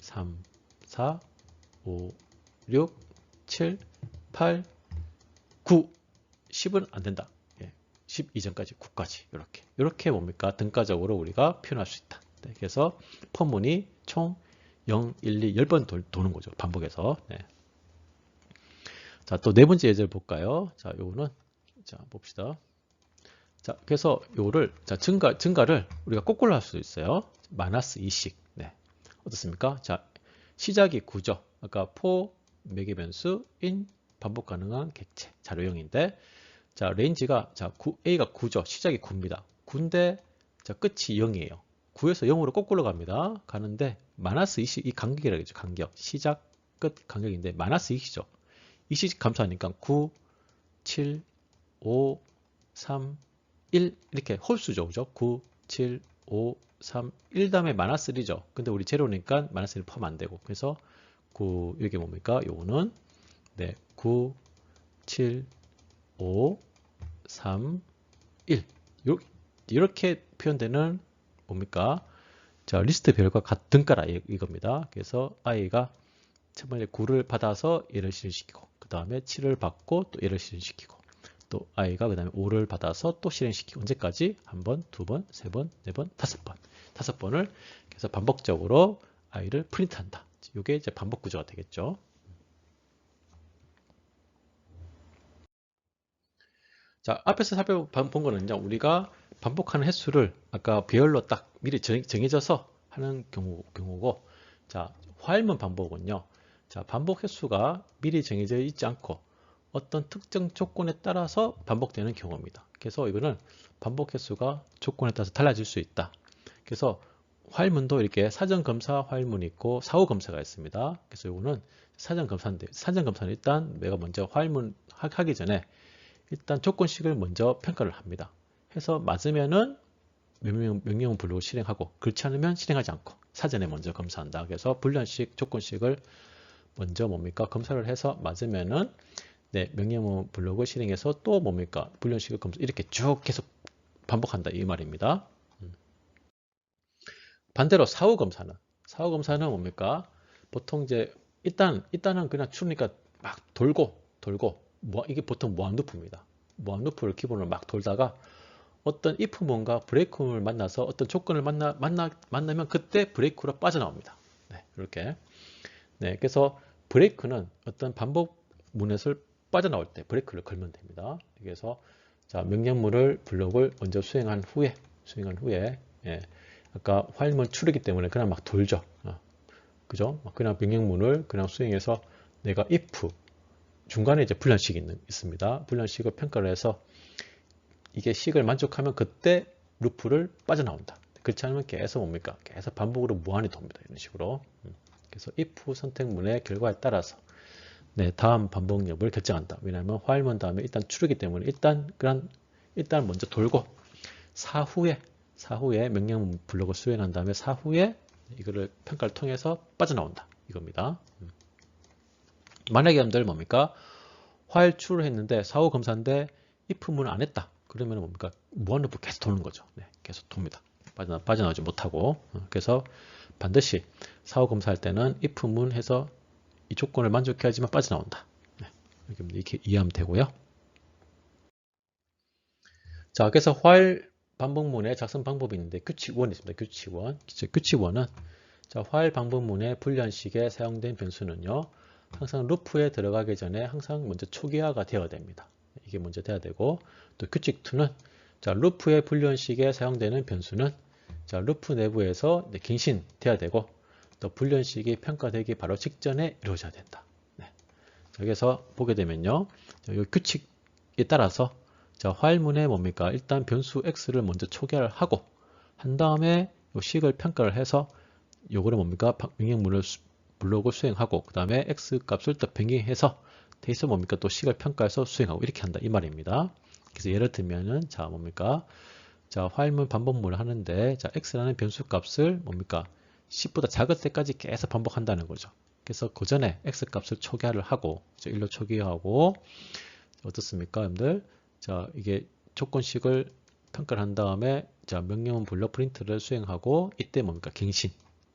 3, 4, 5, 6, 7, 8, 9, 10은 안 된다. 10 이전까지 9까지 이렇게 뭡니까? 등가적으로 우리가 표현할 수 있다. 네, 그래서 펌문이 총 0, 1, 2, 10번 도는 거죠. 반복해서. 네. 자, 또 네 번째 예제를 볼까요? 자, 요거는 자, 봅시다. 자, 그래서 요거를 자, 증가를 우리가 거꾸로 할 수 있어요. 마이너스 2씩. 네. 어떻습니까? 자, 시작이 9죠. 아까 for 매개 변수 in 반복 가능한 객체 자료형인데 자, 레인지가 자, A가 9죠. 시작이 9입니다. 9인데 자, 끝이 0이에요. 9에서 0으로 거꾸로 갑니다. 가는데 마이너스 20, 이 간격이라고 했죠. 간격. 시작, 끝 간격인데 마이너스 20이죠. 20 감소하니까 9, 7, 5, 3, 1 이렇게 홀수죠. 그죠? 9, 7, 5, 3, 1 다음에 마이너스 1이죠. 근데 우리 제로니까 마이너스 1 포함 안 되고 그래서 9 이게 뭡니까? 요거는 네, 9, 7, 5, 3, 1 이렇게 표현되는 뭡니까? 자, 리스트 별과 같은 가라 이겁니다. 그래서 i가 첫 번째 9를 받아서 얘를 실행시키고 그 다음에 7을 받고 또 얘를 실행시키고 또 i가 그 다음에 5를 받아서 또 실행시키고 언제까지? 한 번, 두 번, 세 번, 네 번, 다섯 번을 그래서 반복적으로 i를 프린트한다. 이게 이제 반복 구조가 되겠죠. 자, 앞에서 살펴본 거는요, 우리가 반복하는 횟수를 아까 배열로 딱 미리 정해져서 하는 경우고, 자, 화일문 반복은요, 자, 반복 횟수가 미리 정해져 있지 않고 어떤 특정 조건에 따라서 반복되는 경우입니다. 그래서 이거는 반복 횟수가 조건에 따라서 달라질 수 있다. 그래서 화일문도 이렇게 사전검사 화일문이 있고 사후검사가 있습니다. 그래서 이거는 사전검사인데, 사전검사는 일단 내가 먼저 화일문 하기 전에 일단 조건식을 먼저 평가를 합니다. 해서 맞으면은 명령문 블록을 실행하고 그렇지 않으면 실행하지 않고 사전에 먼저 검사한다. 그래서 불련식 조건식을 먼저 뭡니까? 검사를 해서 맞으면은 네, 명령문 블록을 실행해서 또 뭡니까? 불련식을 검사 이렇게 쭉 계속 반복한다 이 말입니다. 반대로 사후검사는 뭡니까? 보통 이제 일단은 그냥 추니까 막 돌고 이게 보통 무한루프입니다. 무한루프를 기본으로 막 돌다가 어떤 if문과 브레이크문을 만나서 어떤 조건을 만나면 그때 브레이크로 빠져나옵니다. 네, 이렇게. 네, 그래서 브레이크는 어떤 반복문에서 빠져나올 때 브레이크를 걸면 됩니다. 그래서 자, 명령문을 블록을 먼저 수행한 후에 예, 아까 화일문 추르기 때문에 그냥 막 돌죠. 그죠? 그냥 명령문을 그냥 수행해서 내가 if 중간에 이제 불량식이 있습니다. 불량식을 평가를 해서 이게 식을 만족하면 그때 루프를 빠져나온다. 그렇지 않으면 계속 뭡니까? 계속 반복으로 무한히 돕니다. 이런 식으로. 그래서 if 선택문의 결과에 따라서 네, 다음 반복 여부를 결정한다. 왜냐하면 화일문 다음에 일단 추르기 때문에 일단 먼저 돌고 사후에 명령 블록을 수행한 다음에 사후에 이거를 평가를 통해서 빠져나온다. 이겁니다. 만약에 여러분들 뭡니까? while true를 했는데 사후 검사인데 if문을 안 했다. 그러면 뭡니까? 무한루프 계속 도는 거죠. 네, 계속 돕니다. 빠져나오지 못하고. 그래서 반드시 사후 검사할 때는 if문 해서 이 조건을 만족해야지만 빠져나온다. 네, 이렇게 이해하면 되고요. 자, 그래서 while 반복문의 작성 방법이 있는데 규칙1이 있습니다. 규칙1. 규칙1은 자, while 반복문의 불리한식에 사용된 변수는요. 항상 루프에 들어가기 전에 항상 먼저 초기화가 되어야 됩니다. 이게 먼저 돼야 되고 또 규칙2는 자, 루프의 불리한식에 사용되는 변수는 자, 루프 내부에서 갱신돼야 되고 또 불리한식이 평가되기 바로 직전에 이루어져야 된다. 네. 여기서 보게 되면요. 이 규칙에 따라서 자, while문에 뭡니까? 일단 변수 x를 먼저 초기화를 하고 한 다음에 이 식을 평가를 해서 요거를 뭡니까? 명령문을 블록을 수행하고 그 다음에 x 값을 또 변경해서 대해서 뭡니까? 또 식을 평가해서 수행하고 이렇게 한다 이 말입니다. 그래서 예를 들면은 자 뭡니까? 자 while문 반복문을 하는데 자 x라는 변수 값을 뭡니까? 10보다 작을 때까지 계속 반복한다는 거죠. 그래서 그 전에 x 값을 초기화를 하고 1로 초기화하고 어떻습니까, 여러분들? 자, 이게 조건식을 평가를 한 다음에 자, 명령문 블록 프린트를 수행하고 이때 뭡니까? 갱신.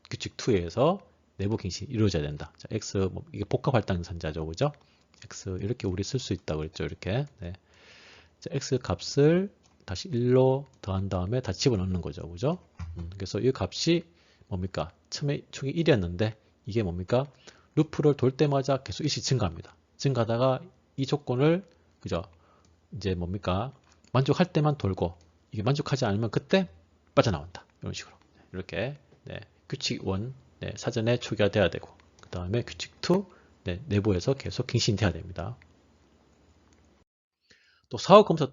규칙 2에서 내부 갱신이 이루어져야 된다. 자, x 이게 복합 할당산자죠. 그죠? x 이렇게 우리 쓸 수 있다고 그랬죠. 이렇게. 네. 자, x 값을 다시 1로 더한 다음에 다시 집어넣는 거죠. 그죠? 그래서 이 값이 뭡니까? 처음에 초기 1이었는데 이게 뭡니까? 루프를 돌 때마다 계속 1씩 증가합니다. 증가하다가 이 조건을 그죠? 이제 뭡니까? 만족할 때만 돌고 이게 만족하지 않으면 그때 빠져나온다. 이런 식으로. 이렇게 네, 규칙 1 네, 사전에 초기화돼야 되고 그 다음에 규칙 2 네, 내부에서 계속 갱신돼야 됩니다. 또 사후 검사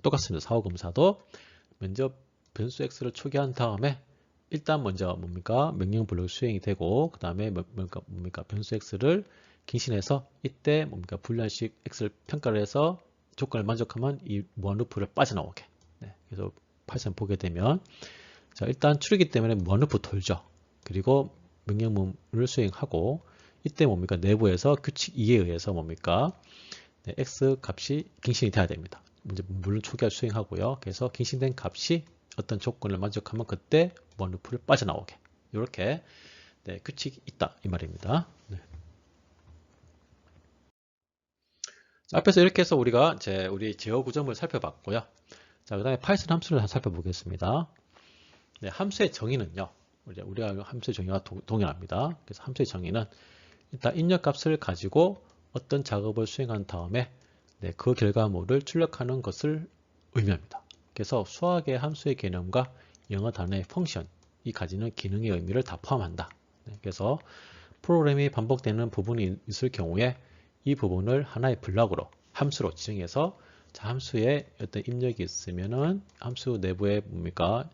똑같습니다. 사후 검사도 먼저 변수 x를 초기화한 다음에 일단 먼저 뭡니까? 명령 블록 수행이 되고 그 다음에 뭡니까? 변수 x를 갱신해서 이때 뭡니까? 불리한식 x를 평가를 해서 조건을 만족하면 이 무한루프를 빠져나오게. 네, 그래서 파이썬 보게 되면 자 일단 출이기 때문에 무한루프 돌죠. 그리고 명령문을 수행하고 이때 뭡니까? 내부에서 규칙 2에 의해서 뭡니까? 네, x 값이 갱신이 돼야 됩니다. 물론 초기화 수행하고요. 그래서 갱신된 값이 어떤 조건을 만족하면 그때 무한루프를 빠져나오게. 이렇게 네, 규칙이 있다 이 말입니다. 네. 앞에서 이렇게 해서 우리가 우리 제어 구점을 살펴봤고요. 자, 그 다음에 파이썬 함수를 살펴보겠습니다. 네, 함수의 정의는요. 우리가 함수의 정의와 동일합니다. 그래서 함수의 정의는 일단 입력값을 가지고 어떤 작업을 수행한 다음에 네, 그 결과물을 출력하는 것을 의미합니다. 그래서 수학의 함수의 개념과 영어 단어의 펑션이 가지는 기능의 의미를 다 포함한다. 네, 그래서 프로그램이 반복되는 부분이 있을 경우에 이 부분을 하나의 블록으로 함수로 지정해서 자, 함수에 어떤 입력이 있으면은 함수 내부에 뭡니까?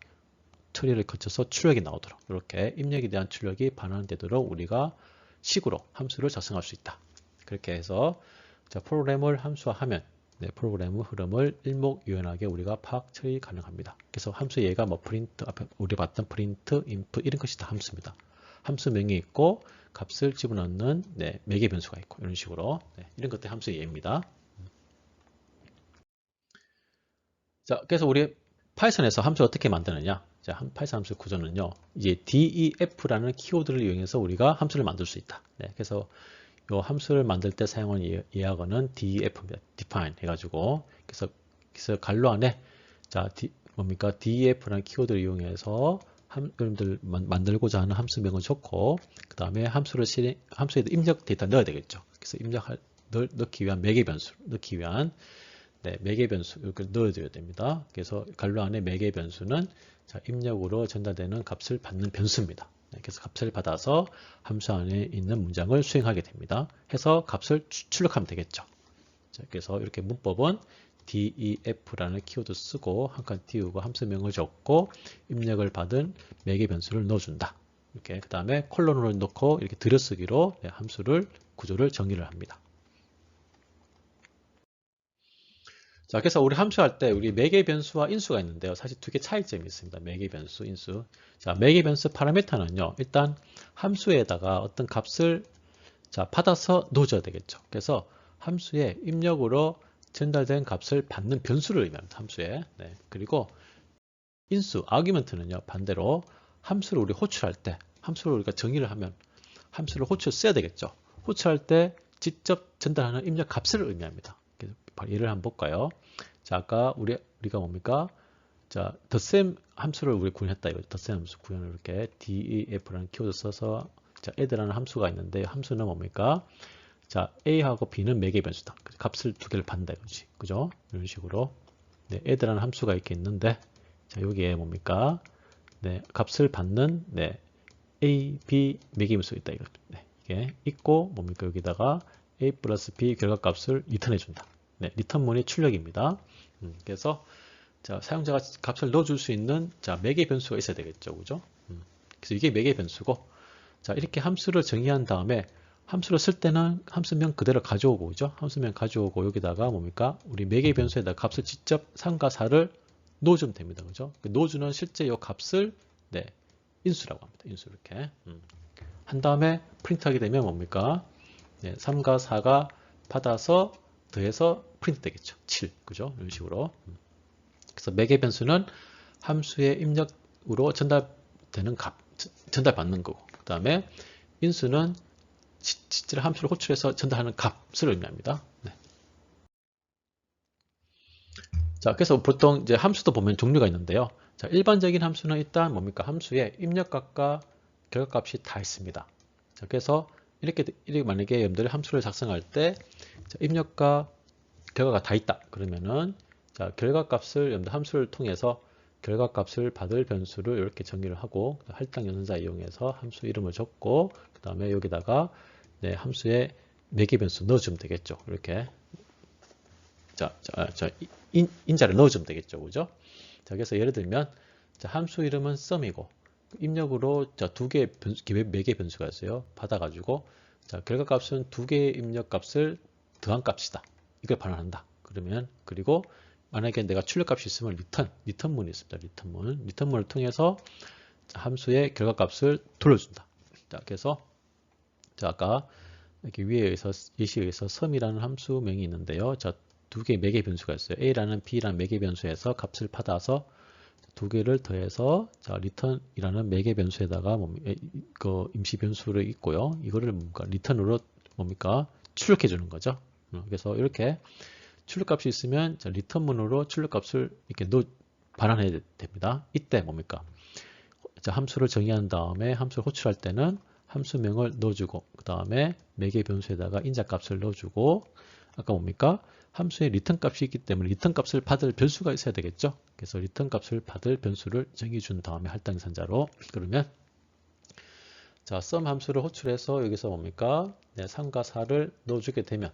처리를 거쳐서 출력이 나오도록 이렇게 입력에 대한 출력이 반환되도록 우리가 식으로 함수를 작성할 수 있다. 그렇게 해서 자, 프로그램을 함수화하면 네, 프로그램의 흐름을 일목요연하게 우리가 파악 처리 가능합니다. 그래서 함수 얘가 뭐 프린트 앞에 우리 봤던 프린트, 인풋 이런 것이 다 함수입니다. 함수명이 있고 값을 집어넣는 네, 매개 변수가 있고 이런 식으로 네, 이런 것들이 함수의 예입니다. 자, 그래서 우리 파이썬에서 함수 어떻게 만드느냐? 자, 파이썬 함수 구조는요. 이제 def라는 키워드를 이용해서 우리가 함수를 만들 수 있다. 네, 그래서 이 함수를 만들 때 사용하는 예약어는 def입니다. define 해가지고 그래서 갈로 안에 자 뭡니까? def라는 키워드를 이용해서 여러분들 만들고자 하는 함수명을 적고 그 다음에 함수에 입력 데이터 넣어야 되겠죠. 그래서 넣기 위한 매개 변수 넣기 위한 네, 매개 변수 이렇게 넣어줘야 됩니다. 그래서 갈로 안에 매개 변수는 자, 입력으로 전달되는 값을 받는 변수입니다. 네, 그래서 값을 받아서 함수 안에 있는 문장을 수행하게 됩니다. 해서 값을 출력하면 되겠죠. 자, 그래서 이렇게 문법은 def라는 키워드 쓰고 한 칸 띄우고 함수명을 적고 입력을 받은 매개 변수를 넣어준다. 이렇게 그 다음에 콜론을 넣고 이렇게 들여쓰기로 네, 함수를 구조를 정의를 합니다. 자, 그래서 우리 함수할 때 우리 매개 변수와 인수가 있는데요. 사실 두 개 차이점이 있습니다. 매개 변수, 인수. 자, 매개 변수 파라미터는요. 일단 함수에다가 어떤 값을 자, 받아서 넣어줘야 되겠죠. 그래서 함수에 입력으로 전달된 값을 받는 변수를 의미합니다. 함수에. 네. 그리고 인수, 아규먼트는요, 반대로 함수를 우리 호출할 때, 함수를 우리가 정의를 하면 함수를 호출 써야 되겠죠. 호출할 때 직접 전달하는 입력 값을 의미합니다. 그래서 예를 한번 볼까요? 자, 아까 우리가 뭡니까? 자, 더셈 함수를 우리 구현했다. 이거 더셈 함수 구현을 이렇게 def라는 키워드 써서 자, add라는 함수가 있는데 함수는 뭡니까? 자, a하고 b는 매개 변수다. 값을 두 개를 받는다 이거지. 그죠? 이런 식으로. 네, add라는 함수가 이렇게 있는데 자, 여기에 뭡니까? 네, 값을 받는 네, a, b 매개 변수 있다 이거. 네, 이게 있고 뭡니까? 여기다가 a 플러스 b 결과값을 리턴해 준다. 네, 리턴문이 출력입니다. 그래서 자, 사용자가 값을 넣어줄 수 있는 자, 매개 변수가 있어야 되겠죠. 그죠? 그래서 이게 매개 변수고 자, 이렇게 함수를 정의한 다음에 함수를 쓸 때는 함수명 그대로 가져오고 그죠? 함수명 가져오고 여기다가 뭡니까? 우리 매개 변수에다 값을 직접 3과 4를 넣어주면 됩니다. 그죠? 넣어주는 실제 이 값을 네, 인수라고 합니다. 인수 이렇게 한 다음에 프린트하게 되면 뭡니까? 네, 3과 4가 받아서 더해서 프린트 되겠죠. 7 그죠? 이런 식으로 그래서 매개 변수는 함수의 입력으로 전달되는 값, 전달받는 거고 그 다음에 인수는 실제로 함수를 호출해서 전달하는 값을 의미합니다. 네. 자, 그래서 보통 이제 함수도 보면 종류가 있는데요. 자, 일반적인 함수는 일단 뭡니까? 함수에 입력값과 결과값이 다 있습니다. 자, 그래서 이렇게 만약에 여러분들이 함수를 작성할 때 자, 입력과 결과가 다 있다. 그러면은 자, 결과값을 여러분들 함수를 통해서 결과값을 받을 변수를 이렇게 정의를 하고 할당 연산자 이용해서 함수 이름을 적고 그 다음에 여기다가 네, 함수에 매개 변수 넣어주면 되겠죠. 이렇게 자, 인자를 넣어주면 되겠죠. 그죠? 자, 그래서 예를 들면 자, 함수 이름은 sum이고 입력으로 자, 두 개의 매개 변수가 있어요. 받아가지고 자, 결과값은 두 개의 입력값을 더한 값이다. 이걸 반환한다. 그러면 그리고 만약에 내가 출력값이 있으면 리턴문이 있습니다. 리턴문을 통해서 함수의 결과값을 돌려준다. 자, 그래서 자, 아까 이렇게 위에 예시에 의해서 sum이라는 함수명이 있는데요. 자, 두 개의 매개 변수가 있어요. a라는 b라는 매개 변수에서 값을 받아서 두 개를 더해서 자, return이라는 매개 변수에다가 그 임시 변수를 있고요. 이거를 뭡니까? return으로 뭡니까? 출력해 주는 거죠. 그래서 이렇게 출력값이 있으면 자, return문으로 출력값을 이렇게 반환해야 됩니다. 이때 뭡니까? 자, 함수를 정의한 다음에 함수를 호출할 때는 함수명을 넣어주고 그 다음에 매개 변수에다가 인자값을 넣어주고 아까 뭡니까? 함수에 리턴 값이 있기 때문에 리턴 값을 받을 변수가 있어야 되겠죠. 그래서 리턴 값을 받을 변수를 정의 준 다음에 할당 연산자로 그러면 자, sum 함수를 호출해서 여기서 뭡니까? 네, 3과 4를 넣어주게 되면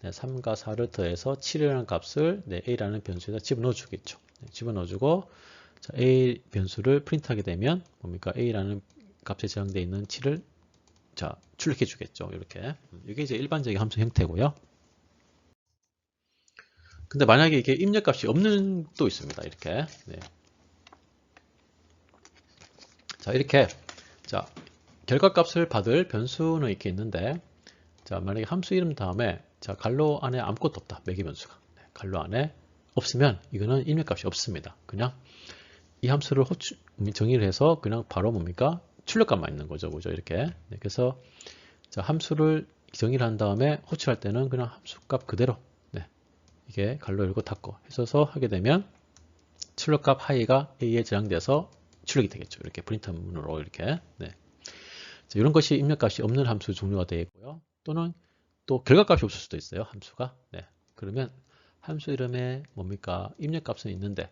네, 3과 4를 더해서 7이라는 값을 네, a라는 변수에다 집어넣어 주겠죠. 네, 집어넣어 주고 자, a 변수를 프린트하게 되면 뭡니까? a라는 값에 저장되어 있는 7을 자, 출력해 주겠죠. 이렇게. 이게 이제 일반적인 함수 형태고요. 근데 만약에 이게 입력값이 없는 또 있습니다. 이렇게. 네. 자, 이렇게. 자, 결과값을 받을 변수는 이렇게 있는데, 자, 만약에 함수 이름 다음에, 자, 괄호 안에 아무것도 없다. 매개 변수가. 네, 괄호 안에 없으면 이거는 입력값이 없습니다. 그냥 이 함수를 정의를 해서 그냥 바로 뭡니까? 출력값만 있는 거죠. 그죠? 이렇게. 네, 그래서 자, 함수를 정의를 한 다음에 호출할 때는 그냥 함수값 그대로 이게 괄호 열고 닫고 해서 하게 되면 출력값 하이가 A에 저장돼서 출력이 되겠죠. 이렇게 프린트문으로 이렇게. 네. 자, 이런 것이 입력값이 없는 함수 종류가 되어 있고요. 또는 또 결과값이 없을 수도 있어요. 함수가. 네. 그러면 함수 이름에 뭡니까? 입력값은 있는데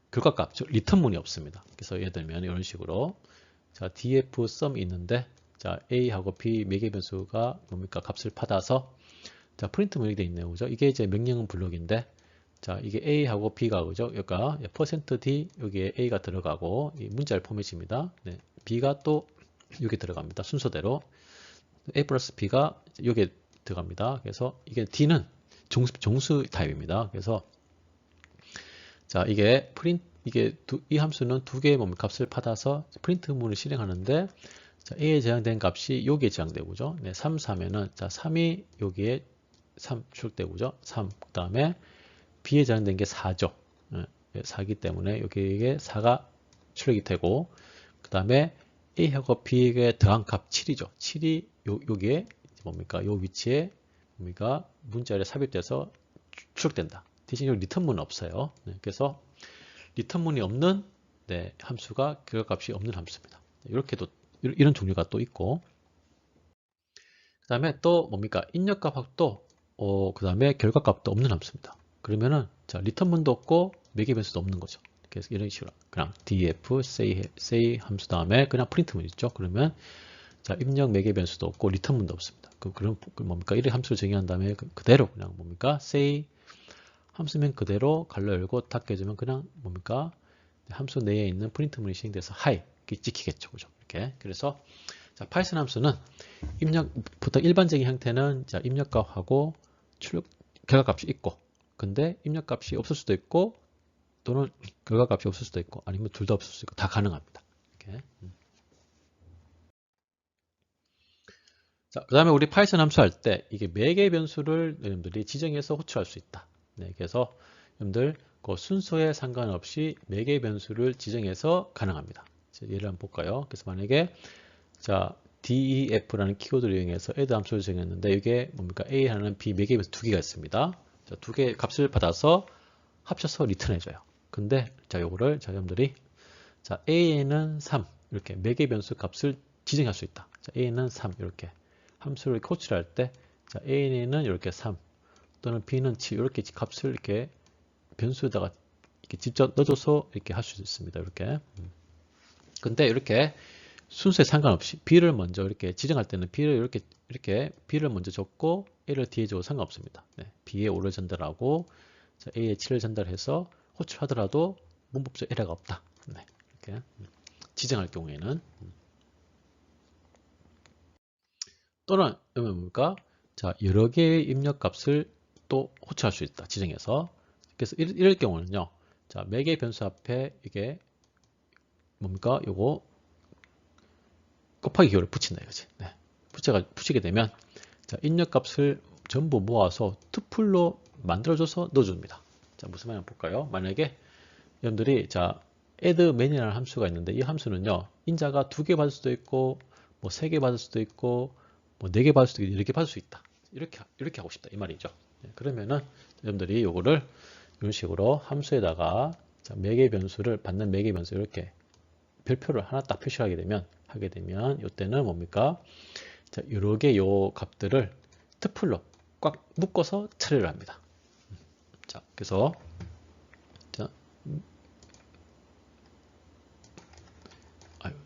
결과값, 즉 리턴문이 없습니다. 그래서 예를 들면 이런 식으로 자, df sum이 있는데 자, A하고 B 매개 변수가 뭡니까? 값을 받아서 자, 프린트문이 되어 있네요. 그죠? 이게 이제 명령은 블록인데, 자, 이게 A하고 B가, 그죠? 여기가 %D, 여기에 A가 들어가고, 이 문자열 포맷입니다. 네. B가 또 여기 들어갑니다. 순서대로. A 플러스 B가 여기에 들어갑니다. 그래서 이게 D는 정수 타입입니다. 그래서, 자, 이게 이 함수는 두 개의 값을 받아서 프린트문을 실행하는데, 자, A에 저장된 값이 여기에 저장되고, 그죠? 네, 3, 4면은, 자, 3이 여기에 3 출력되고, 그죠? 3. 그 다음에 B에 저장된 게 4죠. 4기 때문에 여기에 4가 출력이 되고, 그 다음에 A하고 B에게 더한 값 7이죠. 7이 여기에 뭡니까? 요 위치에 뭡니까? 문자열에 삽입돼서 출력된다. 대신 여기 리턴문은 없어요. 네, 그래서 리턴문이 없는 네, 함수가 결과값이 없는 함수입니다. 이렇게도 이런 종류가 또 있고, 그 다음에 또 뭡니까? 입력값도 그 다음에 결과값도 없는 함수입니다. 그러면은 자 리턴문도 없고 매개 변수도 없는 거죠. 그래서 이런 식으로 그냥 def say 함수 다음에 그냥 프린트문 있죠. 그러면 자 입력 매개 변수도 없고 리턴문도 없습니다. 그럼 뭡니까? 이런 함수를 정의한 다음에 그대로 그냥 뭡니까? say 함수면 그대로 갈로 열고 닫게 해주면 그냥 뭡니까? 함수 내에 있는 프린트문이 실행돼서 hi 이렇게 찍히겠죠. 그죠? 이렇게. 그래서 자, 파이썬 함수는 보통 일반적인 형태는 자, 입력값하고 출력 결과값이 있고, 근데 입력값이 없을 수도 있고, 또는 결과값이 없을 수도 있고, 아니면 둘 다 없을 수도 있고, 다 가능합니다. 이렇게. 자, 그 다음에 우리 파이썬 함수 할 때 이게 매개 변수를 여러분들이 지정해서 호출할 수 있다. 네, 그래서 여러분들 그 순서에 상관없이 매개 변수를 지정해서 가능합니다. 자, 예를 한번 볼까요? 그래서 만약에 자 def라는 키워드를 이용해서 add 함수를 정했는데 이게 뭡니까? a 하나는 b 매개 변수 두 개가 있습니다. 자, 두 개의 값을 받아서 합쳐서 리턴해줘요. 근데 자 요거를 자 여러분들이 자 a는 3 이렇게 매개 변수 값을 지정할 수 있다. 자 a는 3 이렇게 함수를 호출할 때 자 a는 이렇게 3 또는 b는 7 이렇게 값을 이렇게 변수에다가 이렇게 직접 넣어줘서 이렇게 할 수 있습니다. 이렇게. 근데 이렇게 순서에 상관없이 B를 먼저 이렇게 지정할 때는 B를 이렇게 B를 먼저 줬고 A를 뒤에 줘도 상관없습니다. 네, B에 5를 전달하고 자, A에 7을 전달해서 호출하더라도 문법적 에러가 없다. 네, 이렇게 지정할 경우에는 또는 뭡니까? 자, 여러 개의 입력값을 또 호출할 수 있다. 지정해서 그래서 이럴 경우는요. 자, 매개 변수 앞에 이게 뭡니까? 요거 곱하기 기호를 붙인다 이거지. 네. 붙이게 되면 자, 입력값을 전부 모아서 투플로 만들어줘서 넣어줍니다. 자, 무슨 말인지 볼까요? 만약에 여러분들이 자, add man이라는 함수가 있는데 이 함수는요, 인자가 2개 받을 수도 있고, 뭐 3개 받을 수도 있고, 뭐 4개 받을 수도 있고, 이렇게 받을 수 있다. 이렇게 하고 싶다. 이 말이죠. 네, 그러면은 여러분들이 요거를 이런 식으로 함수에다가 자, 매개 변수를 받는 매개 변수 이렇게 별표를 하나 딱 표시하게 되면 이때는 뭡니까? 자, 여러 개 요 값들을 트플로 꽉 묶어서 처리를 합니다. 자, 그래서 자,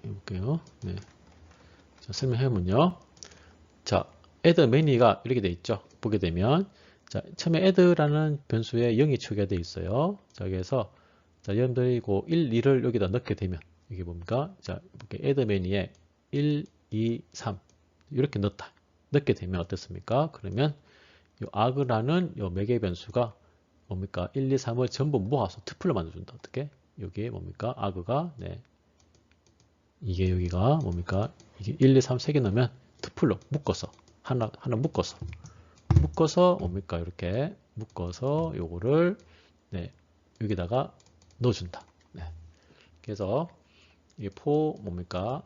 해볼게요. 네. 자, 설명해보면요. 자, add many가 이렇게 돼 있죠. 보게 되면 자, 처음에 add라는 변수에 0이 초기화되어 있어요. 자, 그래서 자, 여러분들이 1, 2를 여기다 넣게 되면 이게 뭡니까? 자, 이렇게 add many에 1, 2, 3 이렇게 넣게 되면 어떻습니까? 그러면 이 arg라는 요 매개 변수가 뭡니까? 1, 2, 3을 전부 모아서 투플로 만들어준다. 어떻게? 여기에 뭡니까? arg가 네. 이게 여기가 뭡니까? 이게 1, 2, 3, 3개 넣으면 투플로 묶어서 하나 묶어서 뭡니까? 이렇게 묶어서 요거를 네. 여기다가 넣어준다. 네. 그래서 이게 for 뭡니까?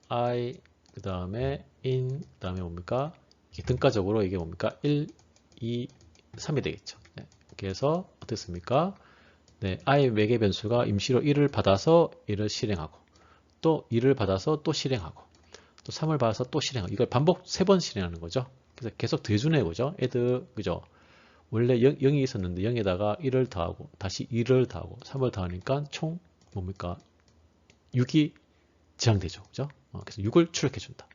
I 그 다음에 in 그 다음에 뭡니까? 이게 등가적으로 이게 뭡니까? 1, 2, 3이 되겠죠. 네. 그래서 어떻습니까? 네, I 매개 변수가 임시로 1을 받아서 1을 실행하고 또 2를 받아서 또 실행하고 또 3을 받아서 또 실행하고 이걸 반복 3번 실행하는 거죠. 그래서 계속 대준해 보죠. add 그죠? 원래 0이 있었는데 0에다가 1을 더하고 다시 2를 더하고 3을 더하니까 총 뭡니까? 6이 지향되죠. 그죠? 그래서 6을 출력해 준다.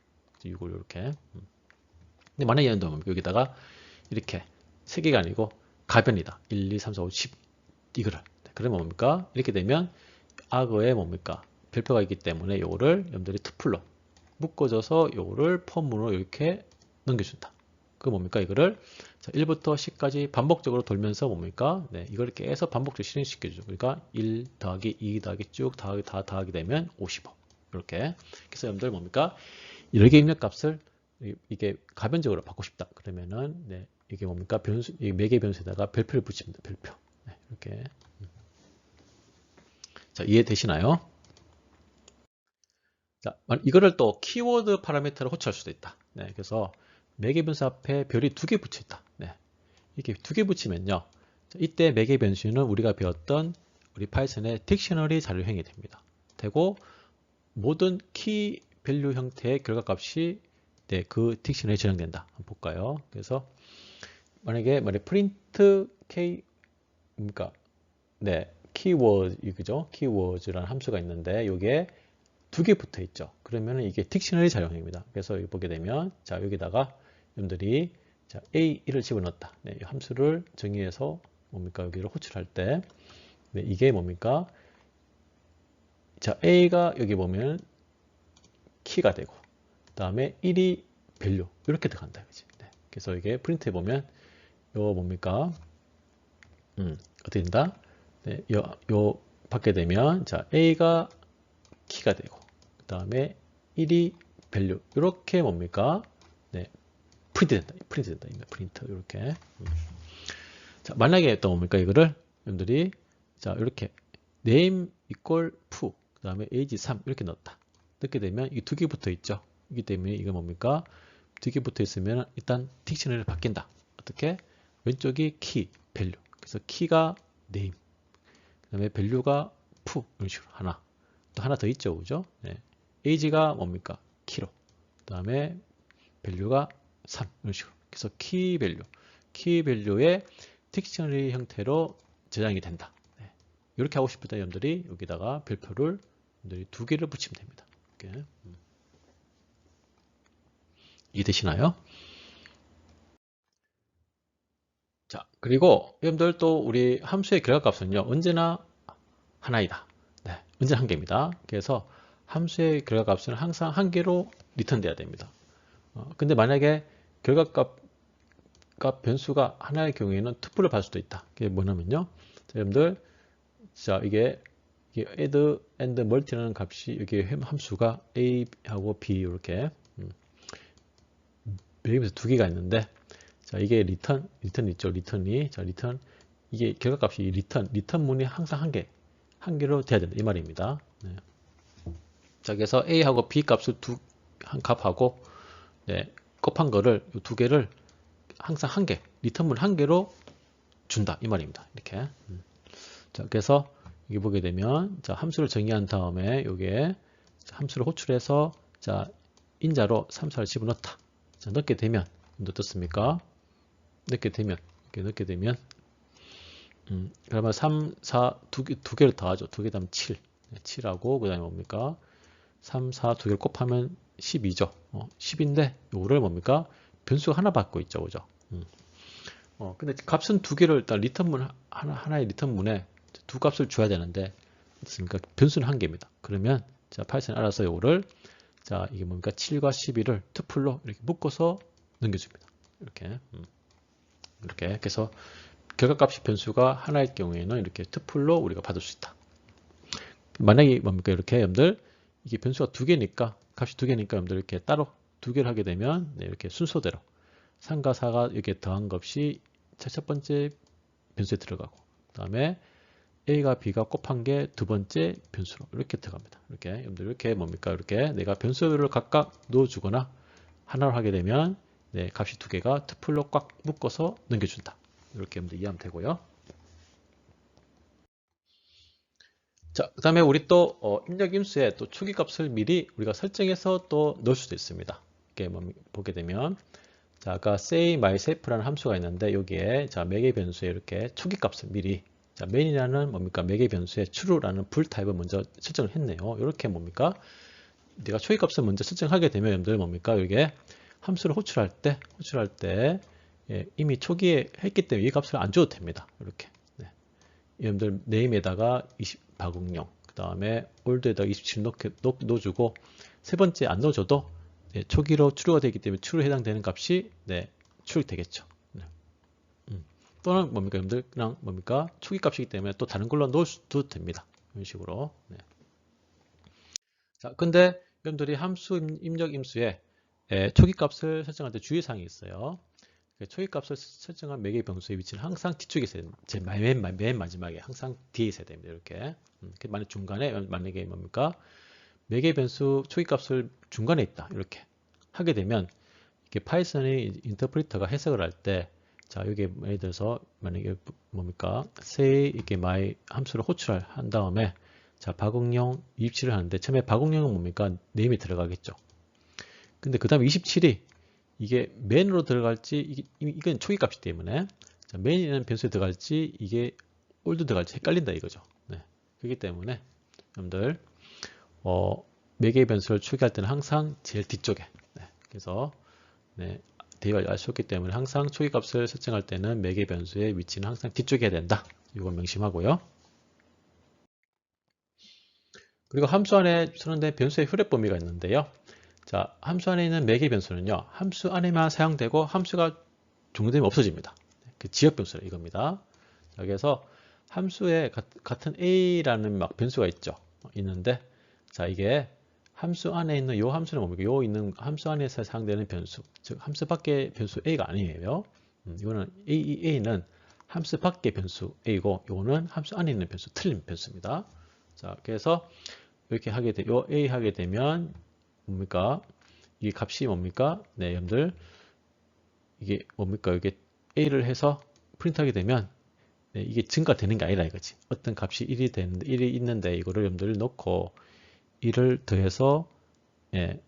6을 이렇게. 근데 만약에 여기다가 이렇게 3개가 아니고 가변이다. 1, 2, 3, 4, 5, 10 이거를. 그러면 뭡니까? 이렇게 되면 악어에 뭡니까? 별표가 있기 때문에 요거를 여러분들이 투플로 묶어줘서 요거를 폼으로 이렇게 넘겨준다. 그 뭡니까? 이거를 자, 1부터 10까지 반복적으로 돌면서 뭡니까? 네, 이걸 계속 반복적으로 실행시켜주죠. 그러니까 1 더하기 2 더하기 쭉 더하기 다 더하게 되면 55. 이렇게. 그래서 여러분들 뭡니까? 여러 개 입력 값을 이게 가변적으로 받고 싶다. 그러면은 네, 이게 뭡니까? 변수, 이 매개 변수에다가 별표를 붙입니다. 별표. 네, 이렇게. 자, 이해되시나요? 자, 이거를 또 키워드 파라미터로 호출할 수도 있다. 네, 그래서 매개 변수 앞에 별이 2개 붙여 있다. 네, 이렇게 2개 붙이면요. 자, 이때 매개 변수는 우리가 배웠던 우리 파이썬의 딕셔너리 자료형이 됩니다. 되고 모든 키 밸류 형태의 결과값이 네, 그 딕셔너리에 저장된다. 한번 볼까요? 그래서 만약에 프린트 k 뭡니까? 네, 키워드 그죠? 키워드라는 함수가 있는데 여기에 2개 붙어 있죠. 그러면 이게 딕셔너리 자료형입니다. 그래서 여기 보게 되면 자, 여기다가 여러분들이 자, A1을 집어넣었다. 네, 이 함수를 정의해서 뭡니까? 여기를 호출할 때 네, 이게 뭡니까? 자, A가 여기 보면 키가 되고 그 다음에 1이 밸류 이렇게 들어간다. 그치? 네, 그래서 이게 프린트해 보면 요 뭡니까? 어떻게 된다? 네, 요 받게 되면 자, A가 키가 되고 그 다음에 1이 밸류 이렇게 뭡니까? 네, 프린트 된다. 프린트 이렇게. 자, 만약에 또 뭡니까? 이거를 여러분들이 자, 이렇게 name equal foo 그 다음에 age 3 이렇게 넣었다. 넣게 되면 이 2개 붙어 있죠. 이기 때문에 이거 뭡니까? 2개 붙어 있으면 일단 딕셔너리를 바뀐다. 어떻게? 왼쪽이 키, 밸류. 그래서 키가 name, 그 다음에 밸류가 foo 이런 식으로 하나. 또 하나 더 있죠, 그죠? 네. age가 뭡니까? 키로. 그 다음에 밸류가 3 이런 식으로. 그래서 키 밸류의 딕셔너리 형태로 저장이 된다. 네. 이렇게 하고 싶을 때 여러분들이 여기다가 별표를 여러분들이 2개를 붙이면 됩니다. 이렇게. 이해되시나요? 자, 그리고 여러분들 또 우리 함수의 결과값은요, 언제나 하나이다. 네, 언제나 한 개입니다. 그래서 함수의 결과값은 항상 한 개로 리턴돼야 됩니다. 근데 만약에 결과값 변수가 하나의 경우에는 투플을 받을 수도 있다. 그게 뭐냐면요. 자, 여러분들, 자, 이게 add and multi라는 값이 여기 함수가 a하고 b 이렇게 매기면서 2개가 있는데, 자, 이게 리턴 있죠. 리턴이. 자, 리턴. 이게 결과값이 리턴문이 항상 한 개로 돼야 된다. 이 말입니다. 네. 자, 그래서 a하고 b 값을 한 값하고, 네, 곱한 거를, 이 2개를 항상 리턴문 한 개로 준다. 이 말입니다. 이렇게. 자, 그래서 여기 보게 되면, 자, 함수를 정의한 다음에, 요게, 함수를 호출해서, 자, 인자로 3, 4를 집어넣었다. 자, 넣게 되면, 어떻습니까? 넣게 되면, 그러면 3, 4, 두 개를 더하죠. 2개 더하면 7. 7하고, 그 다음에 뭡니까? 3, 4, 2개를 곱하면 12죠. 10인데, 요거를 뭡니까? 변수가 하나 받고 있죠. 그죠? 근데 값은 2개를 일단 리턴문, 하나의 리턴문에 2값을 줘야 되는데, 어떻습니까? 변수는 1개입니다. 그러면, 자, 파이썬이 알아서 요거를, 자, 이게 뭡니까? 7과 12를 투플로 이렇게 묶어서 넘겨줍니다. 이렇게. 이렇게. 그래서, 결과값이 변수가 하나일 경우에는 이렇게 투플로 우리가 받을 수 있다. 만약에 뭡니까? 이렇게 여러분들 이게 변수가 2개니까 값이 2개니까 여러분들 이렇게 따로 2개를 하게 되면 네, 이렇게 순서대로 3과 4가 이렇게 더한 값이 첫 번째 변수에 들어가고 그 다음에 A가 B가 곱한 게 두 번째 변수로 이렇게 들어갑니다. 이렇게 여러분들 이렇게 뭡니까? 이렇게 내가 변수를 각각 넣어주거나 하나로 하게 되면 네, 값이 2개가 투플로 꽉 묶어서 넘겨준다. 이렇게 이해하면 되고요. 자, 그 다음에 우리 또 입력 임수에 또 추기값을 미리 우리가 설정해서 또 넣을 수도 있습니다. 이렇게 보게 되면 자, 아까 say myself라는 함수가 있는데 여기에 자, 매개 변수에 이렇게 추기값을 미리 자, main이라는 뭡니까? 매개 변수에 true라는 불 타입을 먼저 설정을 했네요. 이렇게 뭡니까? 내가 추기값을 먼저 설정하게 되면 여러분들 뭡니까? 이게 함수를 호출할 때 예, 이미 초기에 했기 때문에 이 값을 안 줘도 됩니다. 이렇게. 네. 여러분들 네임에다가 20 바공령, 그 다음에 올드에다가 27 넣어주고 세 번째 안 넣어줘도 네, 초기로 추루가 되기 때문에 추루에 해당되는 값이 네, 출력되겠죠. 네. 또는 뭡니까 여러분들 그냥 뭡니까 초기 값이기 때문에 또 다른 걸로 넣어도 됩니다. 이런 식으로. 네. 자, 근데 여러분들이 함수 입력 임수에 초기 값을 설정할 때 주의사항이 있어요. 초기 값을 설정한 매개 변수의 위치는 항상 뒤쪽에 있어야 됩니다. 맨 마지막에 항상 뒤에 있어야 됩니다. 이렇게. 만약 중간에 만약에 뭡니까? 매개 변수 초기 값을 중간에 있다. 이렇게 하게 되면 이게 파이썬의 인터프리터가 해석을 할 때 자, 여기 예를 들어서 만약에 뭡니까? say 이렇게 my 함수를 호출한 다음에 자, 박응용 27을 하는데 처음에 박응용은 뭡니까? 네임이 들어가겠죠. 근데 그 다음에 27이 이게 맨으로 들어갈지 이건 초기 값이기 때문에 자, 맨이라는 변수에 들어갈지 이게 올드 들어갈지 헷갈린다 이거죠. 네. 그렇기 때문에 여러분들 매개 변수를 초기할 때는 항상 제일 뒤쪽에 그래서 대입을 알 수 없기 때문에 항상 초기 값을 설정할 때는 매개 변수의 위치는 항상 뒤쪽에 해야 된다. 이거 명심하고요. 그리고 함수 안에 선언된 변수의 효력 범위가 있는데요. 자, 함수 안에 있는 매개 변수는요. 함수 안에만 사용되고 함수가 종료되면 없어집니다. 그 지역 변수는 이겁니다. 자, 그래서 함수에 같은 a라는 막 변수가 있는데 자, 이게 함수 안에 있는 요 함수는 뭡니까? 요 있는 함수 안에서 사용되는 변수, 즉 함수 밖의 변수 a가 아니에요. 이거는 a는 함수 밖의 변수 a고 요거는 함수 안에 있는 변수 틀린 변수입니다. 자, 그래서 이렇게 하게 돼, 요 a 하게 되면 뭡니까? 이 값이 뭡니까? 네, 여러분들 이게 뭡니까? 이게 a를 해서 프린트하게 되면 네, 이게 증가되는 게 아니라 이거지. 어떤 값이 1이 되는데 1이 있는데 이거를 여러분들 넣고 1을 더해서 예,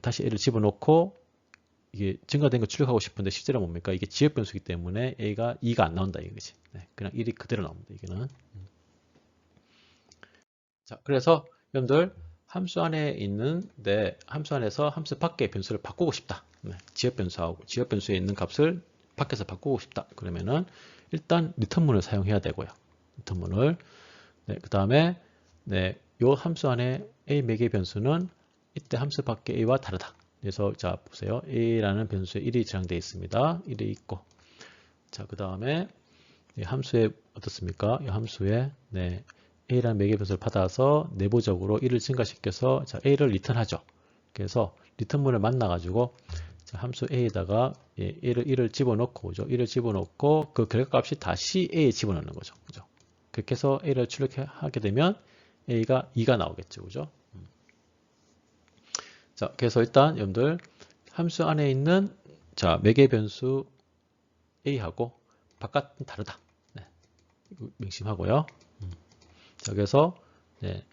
다시 a를 집어넣고 이게 증가된 거 출력하고 싶은데 실제로 뭡니까? 이게 지역 변수이기 때문에 a가 2가 안 나온다 이거지. 네, 그냥 1이 그대로 나옵니다. 이거는. 자, 그래서 여러분들 함수 안에 있는데 함수 안에서 함수 밖의 변수를 바꾸고 싶다. 네, 지역 변수하고 지역 변수에 있는 값을 밖에서 바꾸고 싶다. 그러면은 일단 리턴문을 사용해야 되고요. 리턴문을 네, 그 다음에 네, 요 함수 안에 a 매개 변수는 이때 함수 밖의 a와 다르다. 그래서 자 보세요. a라는 변수에 1이 저장되어 있습니다. 1이 있고 자 그 다음에 함수에 어떻습니까? 이 함수에 네, a라는 매개 변수를 받아서 내부적으로 1을 증가시켜서 자, a를 리턴하죠. 그래서 리턴문을 만나 가지고 함수 a에다가 1을 집어넣고 그죠? 1을 집어넣고 그 결과값이 다시 a에 집어넣는 거죠. 그죠? 그렇게 해서 a를 출력하게 되면 a가 2가 나오겠죠. 그죠? 자, 그래서 일단 여러분들 함수 안에 있는 자, 매개 변수 a하고 바깥은 다르다. 네, 명심하고요. 자, 그래서 네,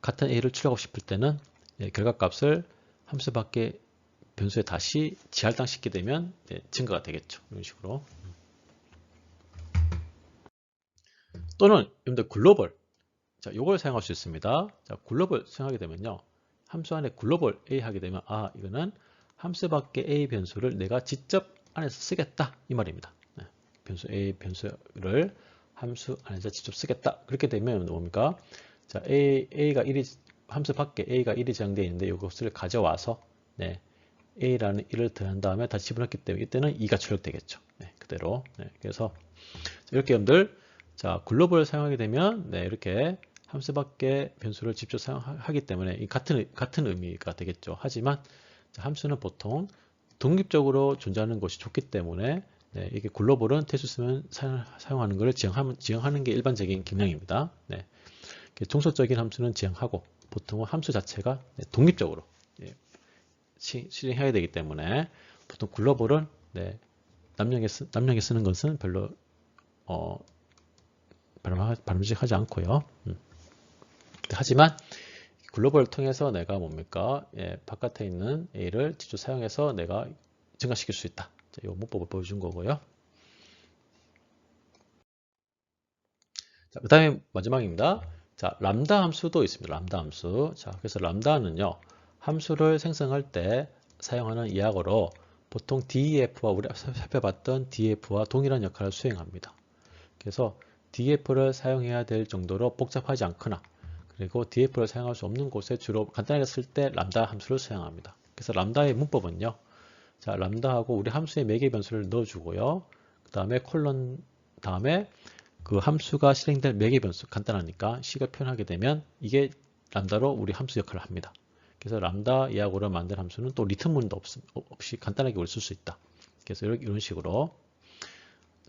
같은 a를 출력하고 싶을 때는 네, 결과값을 함수 밖의 변수에 다시 재할당시키게 되면 네, 증가가 되겠죠. 이런 식으로. 또는 여러분들 글로벌 자, 요걸 사용할 수 있습니다. 자, 글로벌 사용하게 되면요. 함수 안에 글로벌 A 하게 되면 아, 이거는 함수 밖의 A 변수를 내가 직접 안에서 쓰겠다. 이 말입니다. 네, 변수 A 변수를 함수 안에서 직접 쓰겠다. 그렇게 되면 뭡니까? 자, A가 1이 함수 밖에 A가 1이 저장되어 있는데 이것을 가져와서 네, A라는 1을 더한 다음에 다시 집어넣기 때문에 이때는 2가 출력되겠죠. 네, 그대로. 네, 그래서 이렇게 여러분들 자, 글로벌을 사용하게 되면 네, 이렇게 함수 밖의 변수를 직접 사용하기 때문에 같은 의미가 되겠죠. 하지만 함수는 보통 독립적으로 존재하는 것이 좋기 때문에 네, 이게 글로벌은 대수 쓰면 사용하는 것을 지정하는 게 일반적인 경향입니다. 네, 종속적인 함수는 지정하고 보통은 함수 자체가 네, 독립적으로 네, 실행해야 되기 때문에 보통 글로벌은 네, 남용에 쓰는 것은 별로 바람직하지 않고요. 하지만 글로벌을 통해서 내가 뭡니까? 예, 바깥에 있는 A를 직접 사용해서 내가 증가시킬 수 있다. 이 문법을 보여준 거고요. 자, 그 다음에 마지막입니다. 자, 람다 함수도 있습니다. 람다 함수. 자, 그래서 람다는요, 함수를 생성할 때 사용하는 이야기로 보통 DEF와 우리 살펴봤던 DEF와 동일한 역할을 수행합니다. 그래서 DEF를 사용해야 될 정도로 복잡하지 않거나 그리고 DEF를 사용할 수 없는 곳에 주로 간단하게 쓸 때 람다 함수를 사용합니다. 그래서 람다의 문법은요. 자, 람다하고 우리 함수의 매개 변수를 넣어주고요. 그 다음에 콜론 다음에 그 함수가 실행될 매개 변수 간단하니까 C가 표현하게 되면 이게 람다로 우리 함수 역할을 합니다. 그래서 람다 이하고를 만든 함수는 또 리턴 문도 없이 간단하게 우리 쓸 수 있다. 그래서 이런 식으로.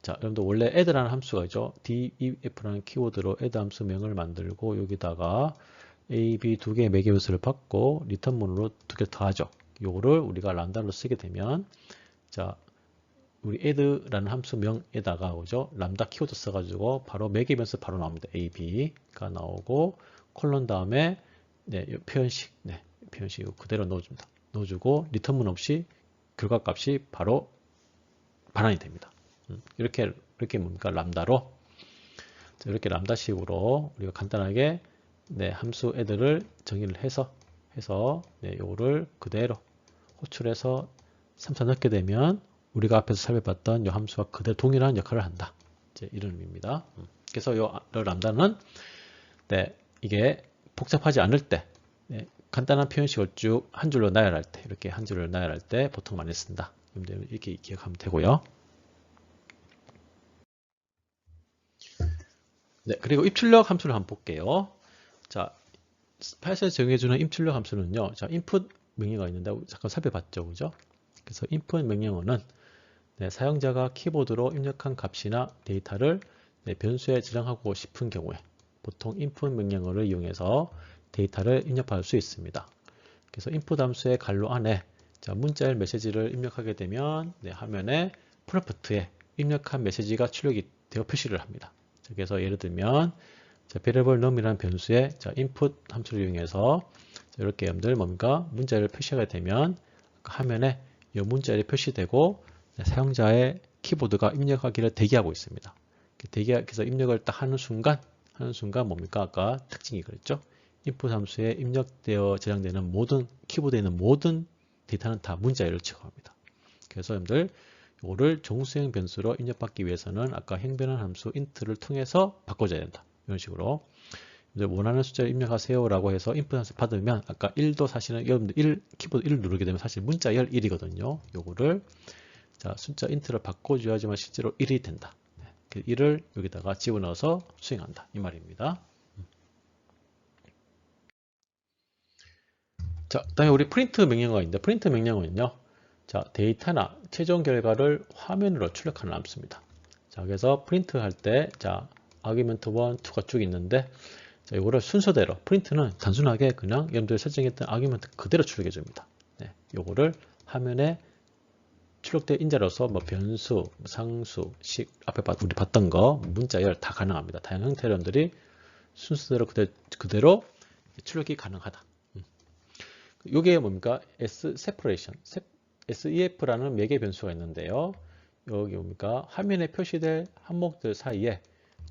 자, 여러분들 원래 add라는 함수가 있죠. def라는 키워드로 add 함수 명을 만들고 여기다가 a, b 두 개의 매개 변수를 받고 리턴 문으로 두 개 더하죠. 요거를 우리가 람다로 쓰게 되면 자, 우리 add라는 함수 명에다가 그죠? 람다 키워드 써가지고 바로 매개 변수 바로 나옵니다. a, b가 나오고 콜론 다음에 네, 표현식 그대로 넣어줍니다. 넣어주고 리턴문 없이 결과값이 바로 반환이 됩니다. 이렇게 뭡니까? 람다로 이렇게 람다식으로 우리가 간단하게 네, 함수 애들을 정의를 해서 네, 요거를 그대로 호출해서 3, 4 넣게 되면 우리가 앞에서 살펴봤던 이 함수와 그대로 동일한 역할을 한다. 이제 이런 의미입니다. 그래서 요 람다는 네, 이게 복잡하지 않을 때 네, 간단한 표현식을 쭉 한 줄로 나열할 때 이렇게 한 줄로 나열할 때 보통 많이 쓴다. 이렇게 기억하면 되고요. 네, 그리고 입출력 함수를 한번 볼게요. 자, 파이썬에서 정해주는 입출력 함수는요. 자, input 명령어가 있는데 잠깐 살펴봤죠, 그죠? 그래서 input 명령어는 네, 사용자가 키보드로 입력한 값이나 데이터를 네, 변수에 저장하고 싶은 경우에 보통 input 명령어를 이용해서 데이터를 입력할 수 있습니다. 그래서 input 함수의 괄호 안에 자, 문자열 메시지를 입력하게 되면 네, 화면에 프롬프트에 입력한 메시지가 출력이 되어 표시를 합니다. 그래서 예를 들면 자, variable num이라는 변수에 자, input 함수를 이용해서 자, 이렇게 여러분들 뭔가 문자열을 표시하게 되면 화면에 이 문자열이 표시되고 네, 사용자의 키보드가 입력하기를 대기하고 있습니다. 그래서 입력을 딱 하는 순간 뭡니까? 아까 특징이 그랬죠? input 함수에 입력되어 저장되는 모든 키보드에 있는 모든 데이터는 다 문자열을 취급합니다. 그래서 여러분들 이거를 정수형 변수로 입력받기 위해서는 아까 행변한 함수 int를 통해서 바꿔줘야 된다. 이런 식으로 원하는 숫자를 입력하세요 라고 해서 input 함수 받으면 아까 1도 사실은 여러분들 키보드 1을 누르게 되면 사실 문자열 1이거든요. 요거를 자, 숫자 int를 바꿔줘야지만 실제로 1이 된다. 그 1을 여기다가 집어넣어서 수행한다. 이 말입니다. 자, 그다음에 우리 프린트 명령어가 있는데 프린트 명령어는요. 자, 데이터나 최종 결과를 화면으로 출력하는 함수입니다. 자, 그래서 프린트 할 때 자, 아규먼트 1, 2가 쭉 있는데 자, 이거를 순서대로 프린트는 단순하게 그냥 여러분들이 설정했던 아규먼트 그대로 출력해 줍니다. 네, 요거를 화면에 출력된 인자로서 뭐 변수, 상수, 식 앞에 우리 봤던 거 문자열 다 가능합니다. 다양한 형태의 여러분들이 순서대로 그대로 출력이 가능하다. 이게 뭡니까? separation, SEF라는 매개 변수가 있는데요. 여기 뭡니까? 화면에 표시될 항목들 사이에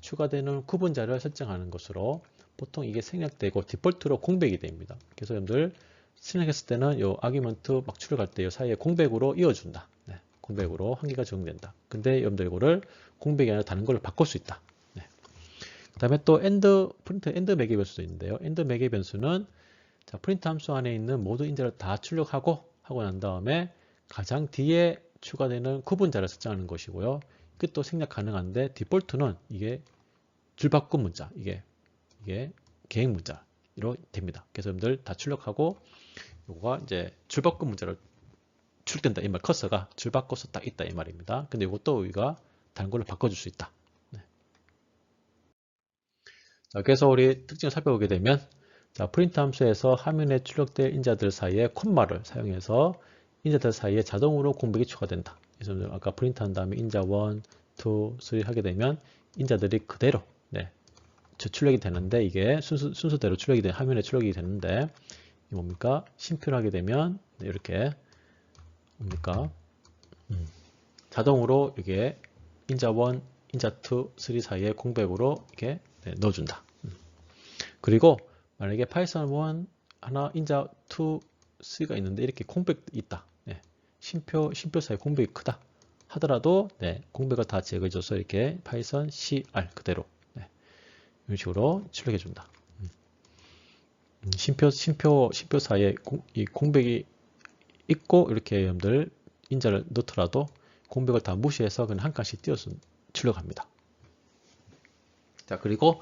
추가되는 구분자를 설정하는 것으로 보통 이게 생략되고 디폴트로 공백이 됩니다. 그래서 여러분들 생략했을 때는 이 아규먼트 막 출력할 때 이 사이에 공백으로 이어준다. 네, 공백으로 한 개가 적용된다. 근데 여러분들 이거를 공백이 아니라 다른 걸로 바꿀 수 있다. 네. 그 다음에 또 프린트 엔드 매개 변수도 있는데요. 엔드 매개 변수는 자, 프린트 함수 안에 있는 모든 인자를 다 출력하고 하고 난 다음에 가장 뒤에 추가되는 구분자를 설정하는 것이고요. 그것도 생략 가능한데 디폴트는 이게 줄바꿈 문자, 이게 계획 문자로 됩니다. 그래서 여러분들 다 출력하고 요거가 이제 줄바꿈 문자로 출력된다 이 말, 커서가 줄바꿔서 딱 있다 이 말입니다. 근데 이것도 우리가 다른 걸로 바꿔줄 수 있다. 네. 자, 그래서 우리 특징을 살펴보게 되면 자, 프린트 함수에서 화면에 출력될 인자들 사이에 콤마를 사용해서 인자들 사이에 자동으로 공백이 추가된다. 그래서 아까 프린트 한 다음에 인자 1, 2, 3 하게 되면 인자들이 그대로 네, 출력이 되는데 이게 순서대로 출력이 화면에 출력이 되는데 이 뭡니까? 심표를 하게 되면 네, 이렇게 뭡니까? 자동으로 이게 인자 1, 인자 2, 3 사이에 공백으로 이렇게 네, 넣어준다. 그리고 만약에 파이썬 1 하나 인자 2, 3가 있는데 이렇게 공백이 있다. 네. 심표 사이 공백이 크다 하더라도 네, 공백을 다 제거해줘서 이렇게 파이썬 CR 그대로 네. 이런 식으로 출력해 준다. 심표 사이에 이 공백이 있고 이렇게 여러분들 인자를 넣더라도 공백을 다 무시해서 그냥 한 칸씩 띄어서 출력합니다. 자, 그리고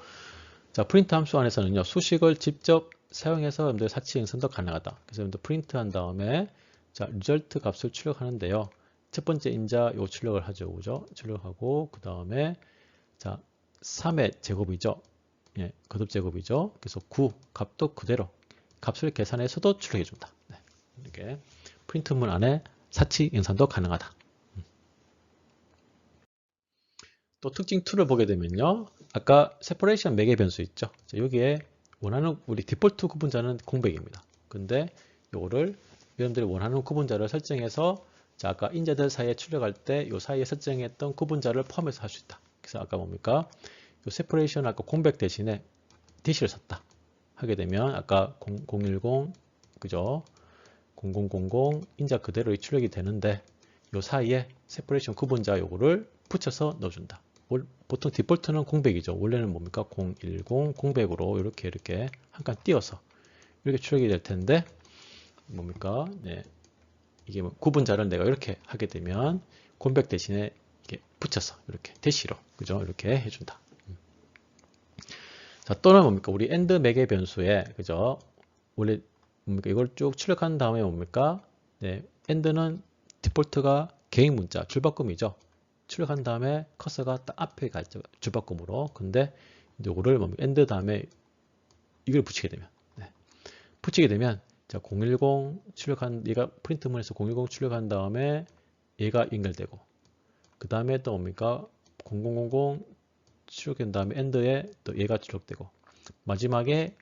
자, 프린트 함수 안에서는요, 수식을 직접 사용해서 여러분들 사치 생성도 가능하다. 그래서 여러분들 프린트 한 다음에 자, 리절트 값을 출력하는데요. 첫 번째 인자 요 출력을 하죠. 그죠? 출력하고 그 다음에 자, 3의 제곱이죠. 예, 거듭 제곱이죠. 그래서 9 값도 그대로 값을 계산해서도 출력해 준다. 네, 이렇게 프린트문 안에 사치 연산도 가능하다. 또 특징 2를 보게 되면요. 아까 세퍼레이션 매개 변수 있죠. 자, 여기에 원하는 우리 디폴트 구분자는 공백입니다. 근데 요거를 여러분들이 원하는 구분자를 설정해서 자, 아까 인자들 사이에 출력할 때 요 사이에 설정했던 구분자를 포함해서 할 수 있다. 그래서 아까 뭡니까? 요 세퍼레이션 아까 공백 대신에 DC를 샀다. 하게 되면 아까 010 그죠? 0000 인자 그대로 출력이 되는데 요 사이에 세퍼레이션 구분자 요거를 붙여서 넣어준다. 보통 디폴트는 공백이죠. 원래는 뭡니까? 010 공백으로 이렇게 한 칸 띄어서 이렇게 출력이 될 텐데 뭡니까? 네. 이게 뭐 구분자를 내가 이렇게 하게 되면 공백 대신에 이렇게 붙여서 이렇게 대시로 그죠? 이렇게 해준다. 자, 또는 뭡니까? 우리 엔드 매개 변수에 그죠? 원래 뭡니까? 이걸 쭉 출력한 다음에 뭡니까? 네, 엔드는 디폴트가 개인 문자 줄바꿈이죠. 출력한 다음에 커서가 딱 앞에 가죠. 줄바꿈으로. 근데 이거를 뭡니까? 엔드 다음에 이걸 붙이게 되면 네. 붙이게 되면 자, 010 출력한 얘가 프린트문에서 010 출력한 다음에 얘가 연결되고 그 다음에 또 뭡니까? 0000 출력된 다음에 엔드에 또 얘가 출력되고 마지막에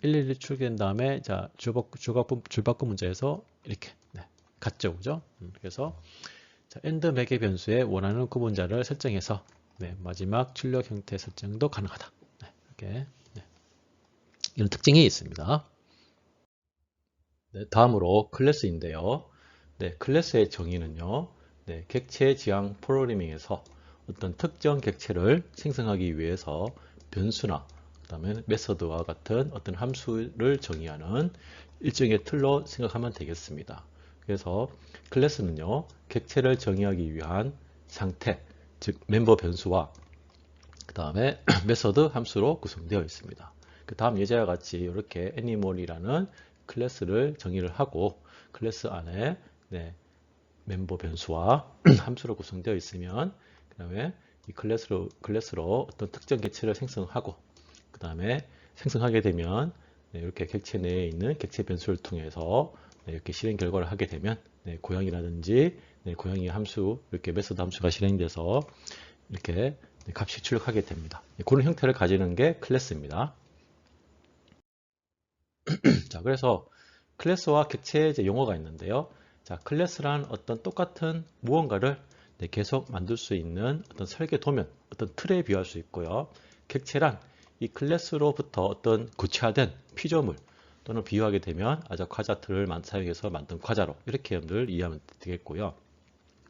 111 출력된 다음에 자 줄바꿈 문자에서 이렇게 네, 같죠, 그죠? 그래서 자, 엔드 매개 변수에 원하는 구분자를 설정해서 네, 마지막 출력 형태 설정도 가능하다. 네, 이렇게 네, 이런 특징이 있습니다. 네, 다음으로 클래스인데요. 네, 클래스의 정의는요. 네, 객체 지향 프로그래밍에서 어떤 특정 객체를 생성하기 위해서 변수나 그다음에 메서드와 같은 어떤 함수를 정의하는 일종의 틀로 생각하면 되겠습니다. 그래서 클래스는요. 객체를 정의하기 위한 상태, 즉 멤버 변수와 그 다음에 메서드 함수로 구성되어 있습니다. 그 다음 예제와 같이 이렇게 애니멀이라는 클래스를 정의를 하고 클래스 안에 네, 멤버 변수와 함수로 구성되어 있으면 그 다음에 이 클래스로 어떤 특정 객체를 생성하고 그 다음에 생성하게 되면 네, 이렇게 객체 내에 있는 객체 변수를 통해서 네, 이렇게 실행 결과를 하게 되면 네, 고양이라든지 네, 고양이 함수 이렇게 메소드 함수가 실행돼서 이렇게 네, 값이 출력하게 됩니다. 네, 그런 형태를 가지는 게 클래스입니다. 자, 그래서 클래스와 객체의 이제 용어가 있는데요. 자, 클래스란 어떤 똑같은 무언가를 네, 계속 만들 수 있는 어떤 설계 도면, 어떤 틀에 비유할 수 있고요. 객체란 이 클래스로부터 어떤 구체화된 피조물 또는 비유하게 되면 아자 과자 틀을 사용해서 만든 과자로 이렇게 여러분들 이해하면 되겠고요.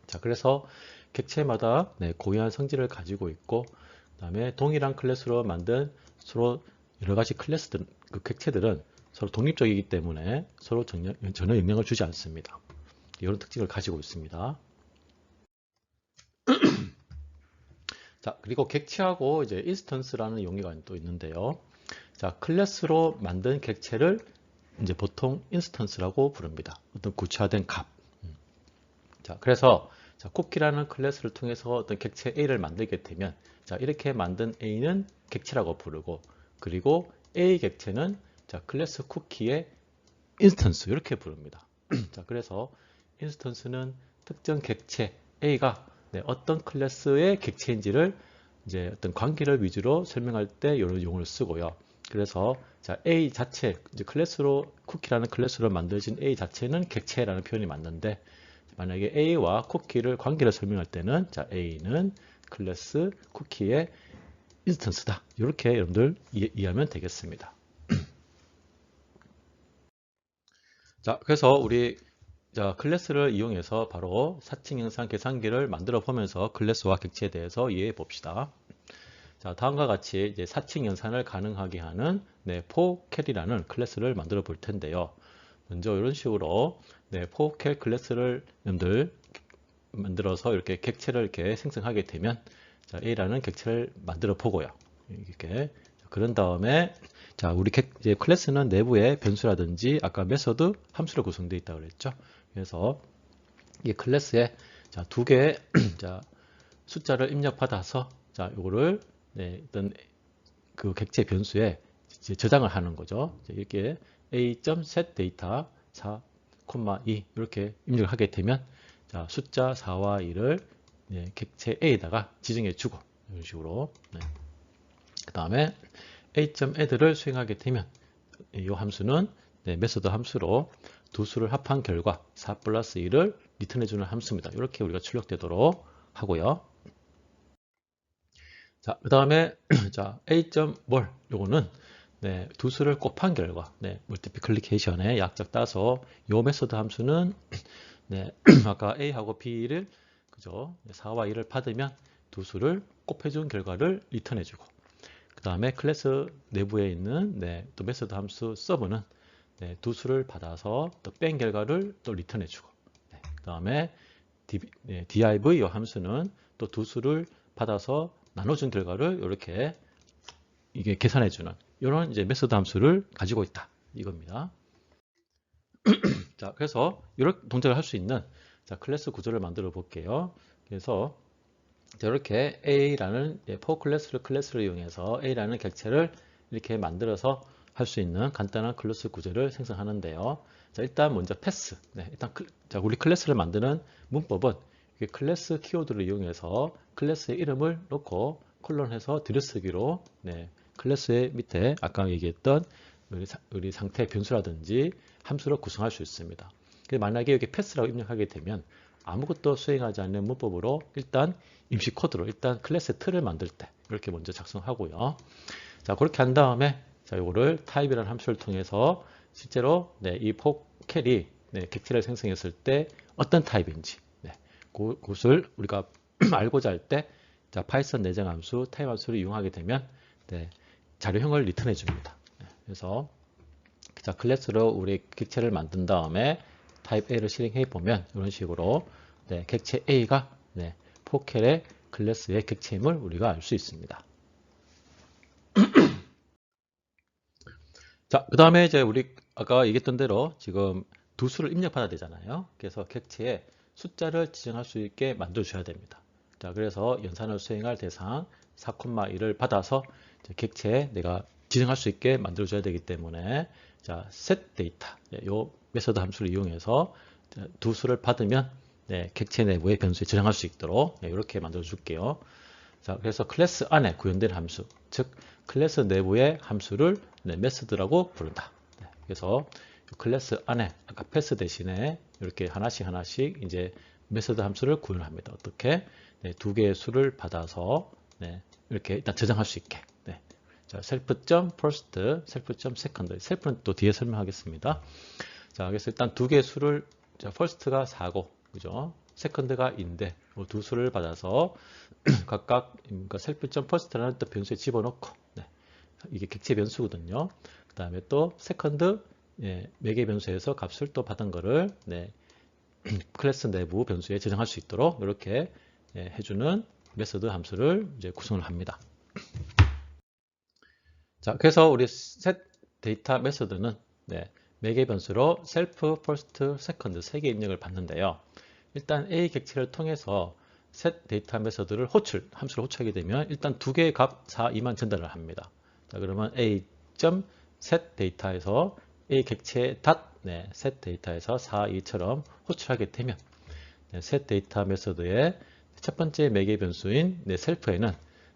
자, 그래서 객체마다 네, 고유한 성질을 가지고 있고 그다음에 동일한 클래스로 만든 서로 여러 가지 클래스들, 그 객체들은 서로 독립적이기 때문에 서로 전혀 영향을 주지 않습니다. 이런 특징을 가지고 있습니다. 자, 그리고 객체하고 이제 인스턴스라는 용어가 또 있는데요. 자, 클래스로 만든 객체를 이제 보통 인스턴스라고 부릅니다. 어떤 구체화된 값. 자, 그래서 자, 쿠키라는 클래스를 통해서 어떤 객체 A를 만들게 되면 자, 이렇게 만든 A는 객체라고 부르고 그리고 A 객체는 자, 클래스 쿠키의 인스턴스 이렇게 부릅니다. 자, 그래서 인스턴스는 특정 객체 A가 네, 어떤 클래스의 객체인지를 이제 어떤 관계를 위주로 설명할 때 이런 용어를 쓰고요. 그래서 자, A 자체, 이제 클래스로 쿠키라는 클래스로 만들어진 A 자체는 객체라는 표현이 맞는데 만약에 A와 쿠키를 관계를 설명할 때는 자, A는 클래스 쿠키의 인스턴스다. 이렇게 여러분들 이해하면 되겠습니다. 자, 그래서 우리 자, 클래스를 이용해서 바로 사칭 형상 계산기를 만들어 보면서 클래스와 객체에 대해서 이해해 봅시다. 자, 다음과 같이 이제 사칭 연산을 가능하게 하는 네, 포켈이라는 클래스를 만들어 볼 텐데요. 먼저 이런 식으로 네, 포켈 클래스를 여러분들 만들어서 이렇게 객체를 이렇게 생성하게 되면 자, A라는 객체를 만들어 보고요. 이렇게 그런 다음에 자, 우리 이제 클래스는 내부에 변수라든지 아까 메서드 함수로 구성되어 있다고 그랬죠. 그래서 이 클래스에 자, 두 개의 자, 숫자를 입력받아서 자, 요거를 네, 어떤 그 객체 변수에 이제 저장을 하는 거죠. 이렇게 a.setData 4,2 이렇게 입력을 하게 되면 자, 숫자 4와 2를 네, 객체 A에다가 지정해 주고 이런 식으로 네. 그 다음에 a.add를 수행하게 되면 이 함수는 네, 메소드 함수로 두 수를 합한 결과 4 플러스 2를 리턴해 주는 함수입니다. 이렇게 우리가 출력되도록 하고요. 자, 그 다음에 자, a.뭘 요거는 네, 두 수를 곱한 결과 네, 멀티플리케이션의 약적 따서 요 메소드 함수는 네, 아까 a하고 b를 그죠? 4와 2를 받으면 두 수를 곱해준 결과를 리턴해 주고 그 다음에 클래스 내부에 있는 네, 또 메소드 함수 서브는 네, 두 수를 받아서 또 뺀 결과를 또 리턴해 주고 네, 그 다음에 div 이 함수는 또 두 수를 받아서 나눠준 결과를 이렇게 이게 계산해 주는 이런 이제 메소드 함수를 가지고 있다 이겁니다. 자, 그래서 이런 동작을 할 수 있는 자, 클래스 구조를 만들어 볼게요. 그래서 이렇게 A라는 for 클래스를 이용해서 A라는 객체를 이렇게 만들어서 할 수 있는 간단한 클래스 구조를 생성하는데요. 자, 일단 먼저 패스. 네, 일단 자, 우리 클래스를 만드는 문법은 클래스 키워드를 이용해서 클래스의 이름을 넣고 콜론해서 들여쓰기로 네, 클래스의 밑에 아까 얘기했던 우리 상태 변수라든지 함수로 구성할 수 있습니다. 만약에 여기 패스라고 입력하게 되면 아무것도 수행하지 않는 문법으로 일단 임시 코드로 일단 클래스 틀을 만들 때 이렇게 먼저 작성하고요. 자, 그렇게 한 다음에 자, 요거를 타입이라는 함수를 통해서 실제로 네, 이 포켈이 네, 객체를 생성했을 때 어떤 타입인지 네, 그것을 우리가 알고자 할 때 자, 파이썬 내장 함수, 타입 함수를 이용하게 되면 네, 자료형을 리턴해 줍니다. 네, 그래서 자, 클래스로 우리 객체를 만든 다음에 타입 A를 실행해 보면 이런 식으로 네, 객체 A가 네, 포켈의 클래스의 객체임을 우리가 알 수 있습니다. 자, 그 다음에 이제 우리 아까 얘기했던 대로 지금 두 수를 입력받아야 되잖아요. 그래서 객체에 숫자를 지정할 수 있게 만들어 줘야 됩니다. 자, 그래서 연산을 수행할 대상 4,2를 받아서 객체에 내가 지정할 수 있게 만들어 줘야 되기 때문에 자, set data 요 메소드 함수를 이용해서 두 수를 받으면 네, 객체 내부의 변수에 저장할 수 있도록 네, 이렇게 만들어 줄게요. 자, 그래서 클래스 안에 구현된 함수, 즉 클래스 내부의 함수를 네, 메소드라고 부른다. 네, 그래서 클래스 안에 아까 패스 대신에 이렇게 하나씩 이제 메소드 함수를 구현합니다. 어떻게? 네, 두 개의 수를 받아서 네, 이렇게 일단 저장할 수 있게. 네. 자, self.first, self.second. self는 또 뒤에 설명하겠습니다. 자, 그래서 일단 두 개의 수를 자, first가 4고, 그죠? second가 인데 두 수를 받아서 각각 그러니까 self.first라는 또 변수에 집어넣고 네. 이게 객체 변수거든요. 그 다음에 또 second 예, 매개 변수에서 값을 또 받은 거를 네, 클래스 내부 변수에 저장할 수 있도록 이렇게 예, 해주는 메소드 함수를 이제 구성을 합니다. 자, 그래서 우리 set 데이터 메소드는 네, 매개 변수로 self, first, second 세 개 입력을 받는데요. 일단 A 객체를 통해서 set 데이터 메소드를 함수를 호출하게 되면 일단 두 개의 값 4, 2만 전달을 합니다. 자, 그러면 A.set 데이터에서 A 객체 네, set 데이터에서 4, 2처럼 호출하게 되면 네, set 데이터 메소드의 첫 번째 매개 변수인 네, self에는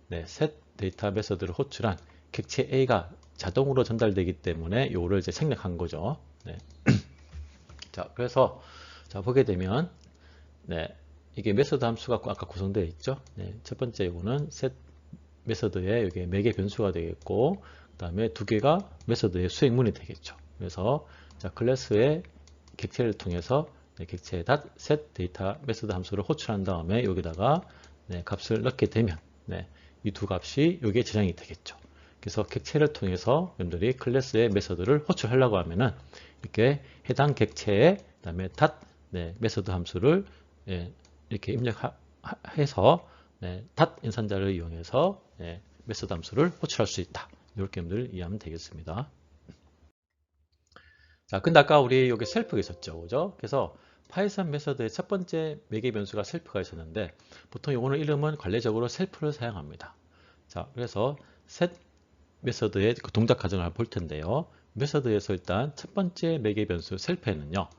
네, set 데이터 메소드를 호출한 객체 A가 자동으로 전달되기 때문에 요거를 이제 생략한 거죠. 네. 자, 그래서 자, 보게 되면 네, 이게 메소드 함수가 아까 구성되어 있죠. 네, 첫 번째 이거는 set 메소드의 여기 매개 변수가 되겠고, 그 다음에 두 개가 메소드의 수행문이 되겠죠. 그래서 자, 클래스의 객체를 통해서 네, 객체에 set 데이터 메소드 함수를 호출한 다음에 여기다가 네, 값을 넣게 되면 네, 이 두 값이 여기에 저장이 되겠죠. 그래서 객체를 통해서 여러분들이 클래스의 메소드를 호출하려고 하면은 이렇게 해당 객체에 그다음에 네, 메소드 함수를 예, 이렇게 입력해서 네, en산자를 이용해서 네, 메소드 함수를 호출할 수 있다. 이렇게 여러분들 이해하면 되겠습니다. 자, 근데 아까 우리 여기 셀프가 있었죠, 그죠? 그래서 파이썬 메서드의 첫 번째 매개 변수가 셀프가 있었는데 보통 요거는 이름은 관례적으로 셀프를 사용합니다. 자, 그래서 셋 메서드의 그 동작 과정을 볼 텐데요. 메서드에서 일단 첫 번째 매개 변수 셀프에는요.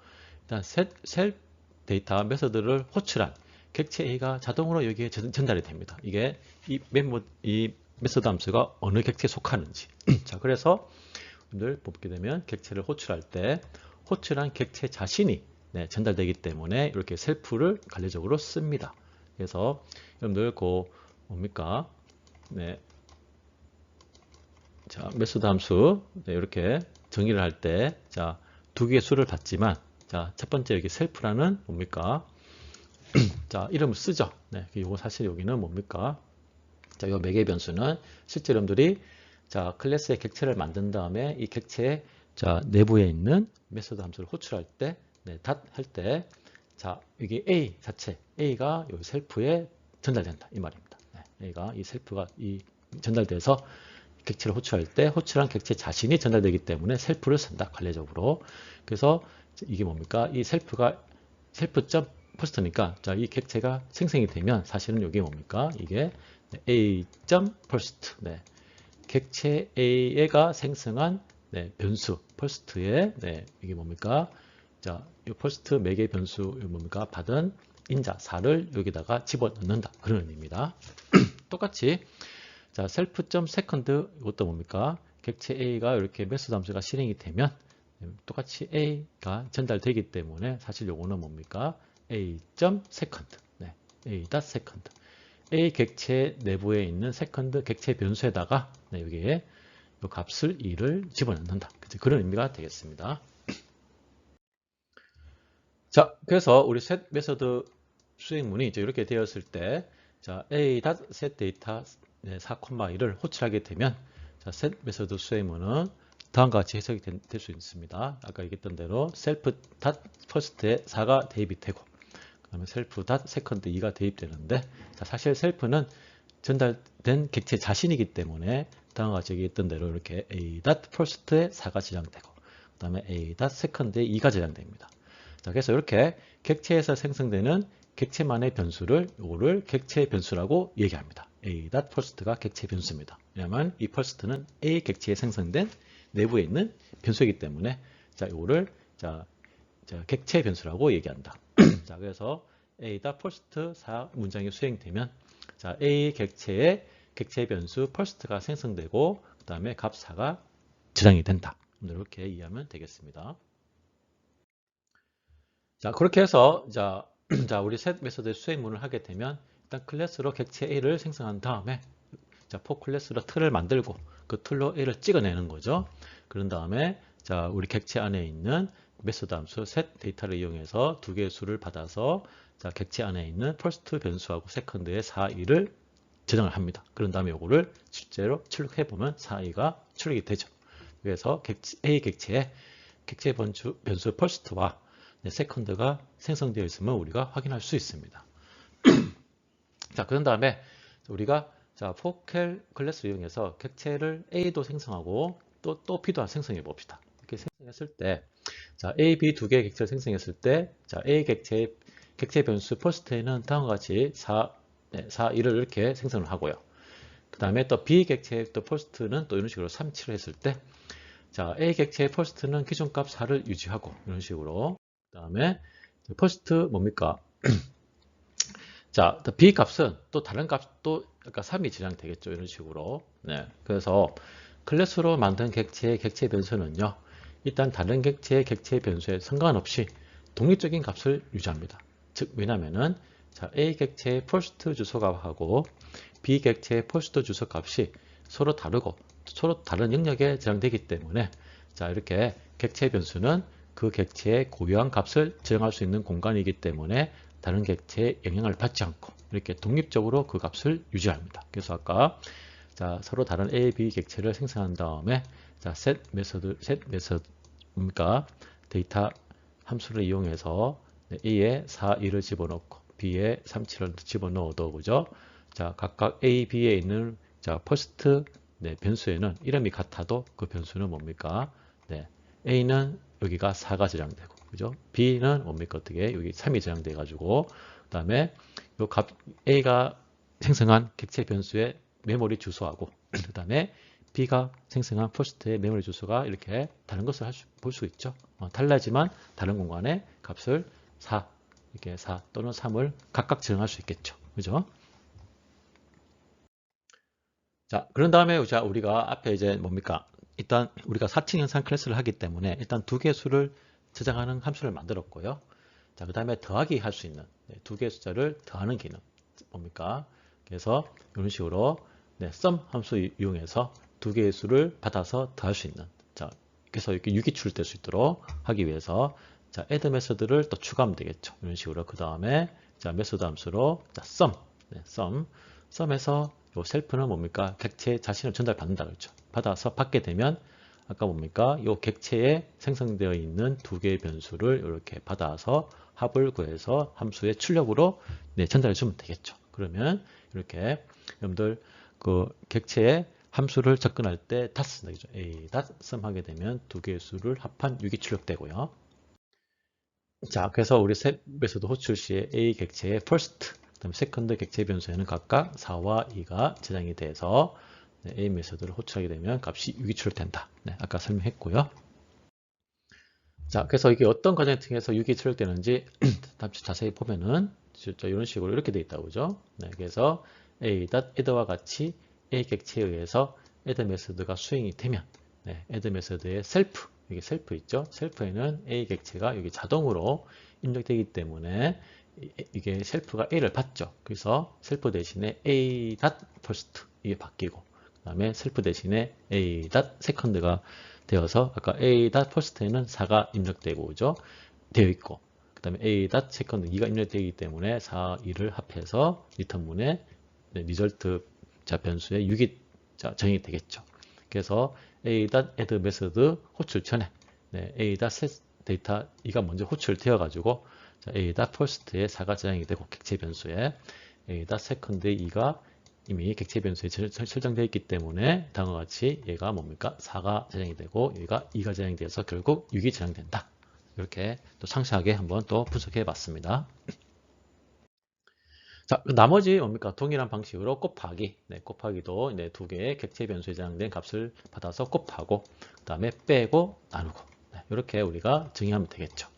일단 셀 데이터 메서드를 호출한 객체 A가 자동으로 여기에 전달이 됩니다. 이게 이 메서드 함수가 어느 객체에 속하는지. 자, 그래서 여러분들 보게 되면 객체를 호출할 때 호출한 객체 자신이 전달되기 때문에 이렇게 셀프를 관례적으로 씁니다. 그래서 여러분들 그 뭡니까? 네. 자, 메소드 함수 이렇게 정의를 할 때 자, 두 개의 수를 받지만 자, 첫 번째 여기 셀프라는 뭡니까? 자, 이름을 쓰죠. 네, 이거 사실 여기는 뭡니까? 자, 요 매개 변수는 실제 여러분들이 자, 클래스의 객체를 만든 다음에 이 객체의 자, 내부에 있는 메소드 함수를 호출할 때 네, 할 때 자, 여기 A 자체 A가 요 셀프에 전달된다 이 말입니다. 네, A가 이 셀프가 이 전달돼서 객체를 호출할 때 호출한 객체 자신이 전달되기 때문에 셀프를 쓴다 관례적으로. 그래서 이게 뭡니까? 이 셀프가 셀프.점 퍼스트니까 자, 이 객체가 생성이 되면 사실은 이게 뭡니까? 이게 A.first 네. 객체 A가 생성한 네, 변수 first의 네, 이게 뭡니까? 자, 이 first 매개 변수 뭡니까? 받은 인자 4를 여기다가 집어넣는다 그런 의미입니다. 똑같이 자, self.second 이것도 뭡니까? 객체 A가 이렇게 메소드 함수가 실행이 되면 똑같이 A가 전달되기 때문에 사실 요거는 뭡니까? A.second 네, A.second A 객체 내부에 있는 second 객체 변수에다가 네, 여기에 요 값을 2를 집어넣는다. 그런 의미가 되겠습니다. 자, 그래서 우리 set 메소드 수행문이 이제 이렇게 되었을 때 자, A.setData 4,2를 호출하게 되면 자, set 메소드 수행문은 다음과 같이 해석이 될 수 있습니다. 아까 얘기했던 대로 self.first에 4가 대입이 되고 그 다음에 self.second 2가 대입되는데 자, 사실 self는 전달된 객체 자신이기 때문에 다음과 같이 얘기했던 대로 이렇게 A.first에 4가 저장되고 그 다음에 A.second에 2가 저장됩니다. 자, 그래서 이렇게 객체에서 생성되는 객체만의 변수를 요거를 객체 변수라고 얘기합니다. A.first가 객체 변수입니다. 왜냐하면 이 first는 A 객체에 생성된 내부에 있는 변수이기 때문에 자, 요거를 자, 객체 변수라고 얘기한다. 자, 그래서 A.first 4 문장이 수행되면 자, A 객체의 객체 변수 first가 생성되고 그 다음에 값 4가 저장이 된다. 이렇게 이해하면 되겠습니다. 자, 그렇게 해서 자, 우리 set 메소드의 수행문을 하게 되면 일단 클래스로 객체 A를 생성한 다음에 자, for 클래스로 틀을 만들고 그 틀로 A를 찍어내는 거죠. 그런 다음에 자, 우리 객체 안에 있는 메소드 함수 set 데이터를 이용해서 두 개의 수를 받아서 자, 객체 안에 있는 first 변수하고 second의 4, 2를 저장을 합니다. 그런 다음에 이거를 실제로 출력해 보면 4, 2가 출력이 되죠. 그래서 A 객체의 객체 변수 first와 second가 생성되어 있음을 우리가 확인할 수 있습니다. 자, 그런 다음에 우리가 자, for 클래스를 이용해서 객체를 A도 생성하고 또 B도 생성해 봅시다. 이렇게 생성했을 때 자, A, B 두 개의 객체를 생성했을 때 자, A 객체 변수 first에는 다음과 같이 4, 2를 이렇게 생성을 하고요. 그 다음에 또 B 객체의 또 first는 또 이런 식으로 3, 7을 했을 때 자, A 객체의 first는 기존 값 4를 유지하고 이런 식으로 그 다음에 first 뭡니까? 자, B 값은 또 다른 값도 아까 3이 저장되겠죠. 이런 식으로. 네. 그래서 클래스로 만든 객체의 객체 변수는요. 일단 다른 객체의 객체 변수에 상관없이 독립적인 값을 유지합니다. 즉, 왜냐면은 자, A 객체의 first 주소값하고 B 객체의 first 주소값이 서로 다르고 서로 다른 영역에 저장되기 때문에 자, 이렇게 객체 변수는 그 객체의 고유한 값을 저장할 수 있는 공간이기 때문에 다른 객체에 영향을 받지 않고 이렇게 독립적으로 그 값을 유지합니다. 그래서 아까 자, 서로 다른 A, B 객체를 생성한 다음에 자, set 메소드 그러니까 데이터 함수를 이용해서 A에 4, 2를 집어넣고 B에 3, 7을 집어넣어도 그죠? 자, 각각 A, B에 있는 자, first 변수에는 이름이 같아도 그 변수는 뭡니까? A는 여기가 4가 저장되고, 그죠? B는 뭡니까? 어떻게? 여기 3이 저장돼 가지고, 그 다음에 요 값 A가 생성한 객체 변수의 메모리 주소하고, 그 다음에 B가 생성한 퍼스트의 메모리 주소가 이렇게 다른 것을 볼 수 있죠. 달라지만 다른 공간에 값을 4, 이렇게 4 또는 3을 각각 저장할 수 있겠죠. 그죠? 자, 그런 다음에 자, 우리가 앞에 이제 뭡니까? 일단 우리가 4층 현상 클래스를 하기 때문에 일단 두 개의 수를 저장하는 함수를 만들었고요. 자, 그 다음에 더하기 할 수 있는 두 개의 숫자를 더하는 기능 뭡니까? 그래서 이런 식으로 sum 함수 이용해서 두 개의 수를 받아서 더할 수 있는 자, 그래서 이렇게 유기출을 뗄 수 있도록 하기 위해서 자, add 메서드를 또 추가하면 되겠죠. 이런 식으로 그 다음에 자, 메서드 함수로 자, sum에서 요 셀프는 뭡니까? 객체 자신을 전달받는다 그랬죠. 받아서 받게 되면 아까 뭡니까? 요 객체에 생성되어 있는 두 개의 변수를 이렇게 받아서 합을 구해서 함수의 출력으로 전달해 주면 되겠죠. 그러면 이렇게 여러분들 그 객체에 함수를 접근할 때 닷 되겠죠. a sum 하게 되면 두 개의 수를 합한 6이 출력되고요. 자, 그래서 우리 셋에서도 호출 시에 a 객체의 first, 그다음에 second 객체 변수에는 각각 4와 2가 저장이 돼서 a 메서드를 호출하게 되면 값이 6이 출력된다. 아까 설명했고요. 자, 그래서 이게 어떤 과정을 통해서 6이 출력되는지 자세히 보면은 진짜 이런 식으로 이렇게 돼 있다고 그죠? 그래서 a.add와 같이 a 객체에 의해서 add 메서드가 수행이 되면 add 메서드의 self 여기 셀프 있죠? 셀프에는 A 객체가 여기 자동으로 입력되기 때문에 이게 셀프가 A를 받죠. 그래서 셀프 대신에 A.first 이게 바뀌고 그 다음에 셀프 대신에 A.second가 되어서 아까 A.first에는 4가 입력되고 그죠? 되어 있고 그 다음에 A.second 2가 입력되기 때문에 4, 2를 합해서 리턴문에 리절트 자 변수에 6이 정의이 되겠죠. 그래서 a.add 메서드 호출 전에 a.set 데이터 2가 먼저 호출되어 가지고 a.first에 4가 저장이 되고 객체 변수에 a.second에 2가 이미 객체 변수에 설정되어 있기 때문에 다음과 같이 얘가 뭡니까? 4가 저장이 되고 얘가 2가 저장이 돼서 결국 6이 저장된다. 이렇게 또 상세하게 한번 또 분석해 봤습니다. 자, 나머지 뭡니까? 동일한 방식으로 곱하기. 곱하기도 두 개의 객체 변수에 저장된 값을 받아서 곱하고, 그 다음에 빼고 나누고. 이렇게 우리가 정의하면 되겠죠.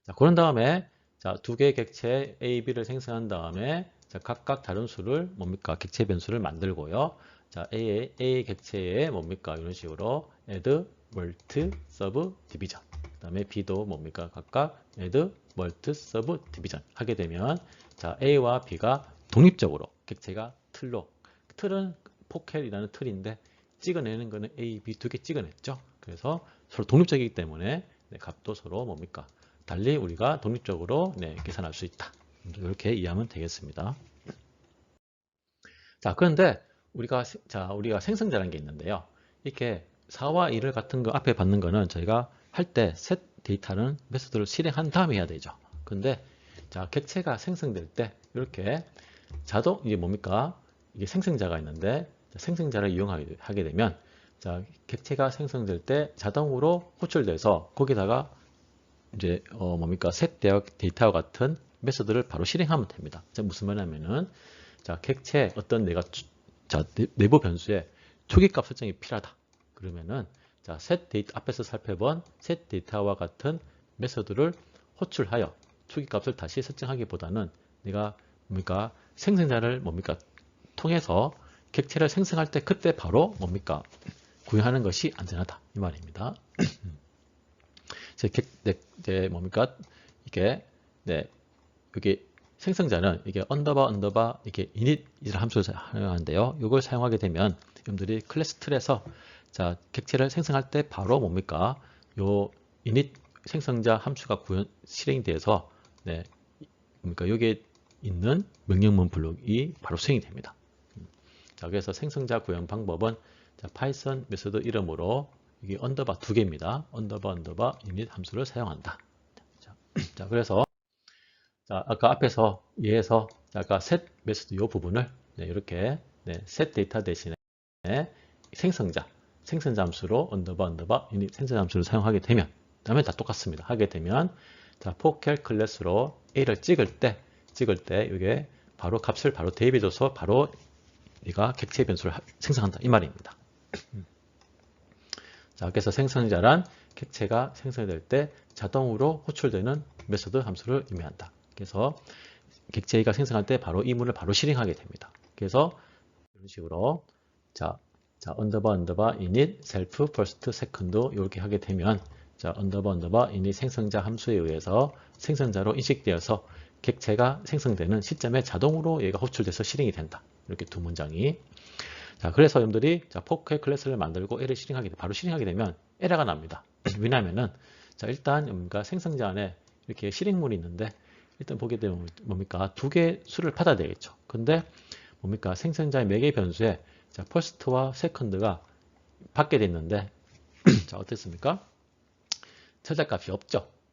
자, 그런 다음에 자, 두 개의 객체 A, B를 생성한 다음에 자, 각각 다른 수를 뭡니까? 객체 변수를 만들고요. 자, A 객체에 뭡니까? 이런 식으로 add, multi, sub, division. 그 다음에 B도 뭡니까? 각각 add, multi, sub, division 하게 되면 자, A와 B가 독립적으로 객체가 틀은 포켈이라는 틀인데 찍어내는 거는 A, B 두 개 찍어냈죠. 그래서 서로 독립적이기 때문에 값도 서로 뭡니까? 달리 우리가 독립적으로 계산할 수 있다. 이렇게 이해하면 되겠습니다. 자, 그런데 우리가 생성자라는 게 있는데요. 이렇게 4와 2를 같은 거 앞에 받는 거는 저희가 할 때 셋 데이터는 메소드를 실행한 다음에 해야 되죠. 근데 자, 객체가 생성될 때 이렇게 이게 뭡니까? 이게 생성자가 있는데 생성자를 이용하게 되면 자, 객체가 생성될 때 자동으로 호출돼서 거기다가 이제 뭡니까? 셋 데이터와 같은 메소드를 바로 실행하면 됩니다. 자, 무슨 말이냐면은 자, 객체 어떤 내부 변수에 초기값 설정이 필요하다. 그러면은 자, 셋 데이터 앞에서 살펴본 셋 데이터와 같은 메소드를 호출하여 초기값을 다시 설정하기보다는 내가 뭡니까? 생성자를 뭡니까? 통해서 객체를 생성할 때 그때 바로 뭡니까? 구현하는 것이 안전하다. 이 말입니다. 이제 뭡니까? 이게 여기 생성자는 이게 언더바 이렇게 init이라는 함수를 사용하는데요. 이걸 사용하게 되면 여러분들이 클래스 틀에서 자, 객체를 생성할 때 바로 뭡니까? 요 init 생성자 함수가 실행이 돼서 뭡니까? 여기에 있는 명령문 블록이 바로 수행이 됩니다. 자, 그래서 생성자 구현 방법은 자, 파이썬 메소드 이름으로 이게 언더바 두 개입니다. 언더바 init 함수를 사용한다. 자, 그래서 자, 아까 앞에서 예에서 아까 set 메소드 이 부분을 이렇게 set 데이터 대신에 생성자 함수로 언더바 유닛 생성자 함수를 사용하게 되면, 그다음에 다 똑같습니다. 하게 되면 자, 포켈 클래스로 A를 찍을 때 이게 바로 값을 바로 대입해줘서 바로 얘가 객체 변수를 생성한다 이 말입니다. 자, 그래서 생성자란 객체가 생성될 때 자동으로 호출되는 메소드 함수를 의미한다. 그래서 객체 A가 생성할 때 바로 이 문을 바로 실행하게 됩니다. 그래서 이런 식으로 자 언더바 init self first second 이렇게 하게 되면 자 언더바 init 생성자 함수에 의해서 생성자로 인식되어서 객체가 생성되는 시점에 자동으로 얘가 호출돼서 실행이 된다. 이렇게 두 문장이. 자, 그래서 여러분들이 자, 포켓 클래스를 만들고 L을 바로 실행하게 되면 에러가 납니다. 왜냐하면은 자, 일단 뭔가 생성자 안에 이렇게 실행물이 있는데 일단 보게 되면 뭡니까? 두 개 수를 받아야 되겠죠. 근데 뭡니까? 생성자의 매개 변수에 자, first와 second가 받게 됐는데 자, 어땠습니까? 최저값이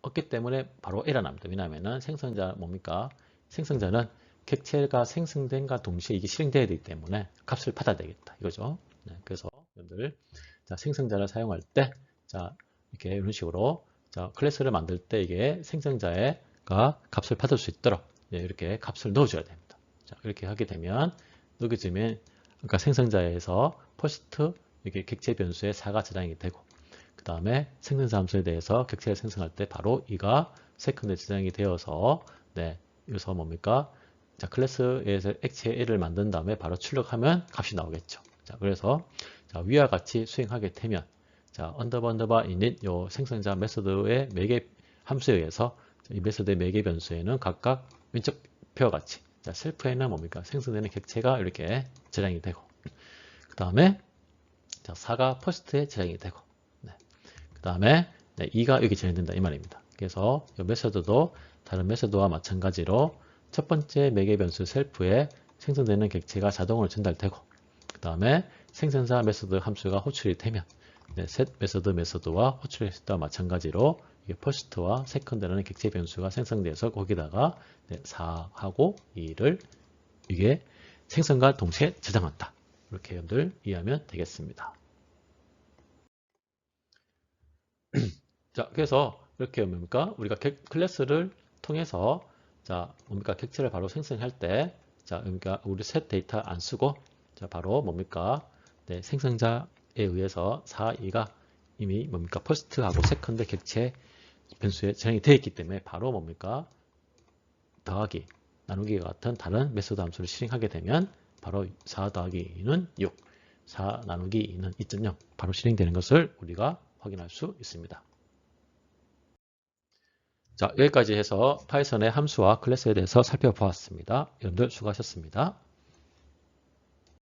없기 때문에 바로 에러 납니다. 왜냐하면은 생성자 뭡니까? 생성자는 객체가 생성된과 동시에 이게 실행되어야 되기 때문에 값을 받아야 되겠다. 이거죠. 네, 그래서 여러분들 자, 생성자를 사용할 때 자, 이렇게 이런 식으로 자, 클래스를 만들 때 이게 생성자가 값을 받을 수 있도록 네, 이렇게 값을 넣어줘야 됩니다. 자, 이렇게 하게 되면 넣어주면 그러니까 생성자에서 first 이게 객체 변수에 4가 저장이 되고 그 다음에 생성자 함수에 대해서 객체를 생성할 때 바로 이가 second에 저장이 되어서 네, 여기서 뭡니까? 자, 클래스에서 액체 L을 만든 다음에 바로 출력하면 값이 나오겠죠. 자, 그래서 자, 위와 같이 수행하게 되면 자, 언더바 init 요 생성자 메소드의 매개 함수에 의해서 이 메소드의 매개 변수에는 각각 왼쪽 표와 같이 자, 셀프에는 뭡니까? 생성되는 객체가 이렇게 저장이 되고 그 다음에 자, 4가 퍼스트에 저장이 되고 네. 그 다음에 네, 2가 여기 저장된다 이 말입니다. 그래서 이 메소드도 다른 메소드와 마찬가지로 첫 번째 매개 변수 셀프에 생성되는 객체가 자동으로 전달되고 그 다음에 생성자 메소드 함수가 호출이 되면 네, 셋 메소드와 호출했을 마찬가지로 이게 퍼스트와 세컨드라는 객체 변수가 생성돼서 거기다가 네, 4하고 2를 이게 생성과 동시에 저장한다. 이렇게 여러분들 이해하면 되겠습니다. 자, 그래서 이렇게 뭡니까? 우리가 클래스를 통해서 자, 뭡니까? 객체를 바로 생성할 때 자, 그러니까 우리 셋 데이터 안 쓰고 자, 바로 뭡니까? 네, 생성자에 의해서 4, 2가 이미 뭡니까? 퍼스트하고 세컨드 객체 변수에 저장이 되어 있기 때문에 바로 뭡니까? 더하기, 나누기와 같은 다른 메소드 함수를 실행하게 되면 바로 4 더하기 2는 6, 4 나누기 2는 2.0 바로 실행되는 것을 우리가 확인할 수 있습니다. 자, 여기까지 해서 파이썬의 함수와 클래스에 대해서 살펴보았습니다. 여러분들 수고하셨습니다.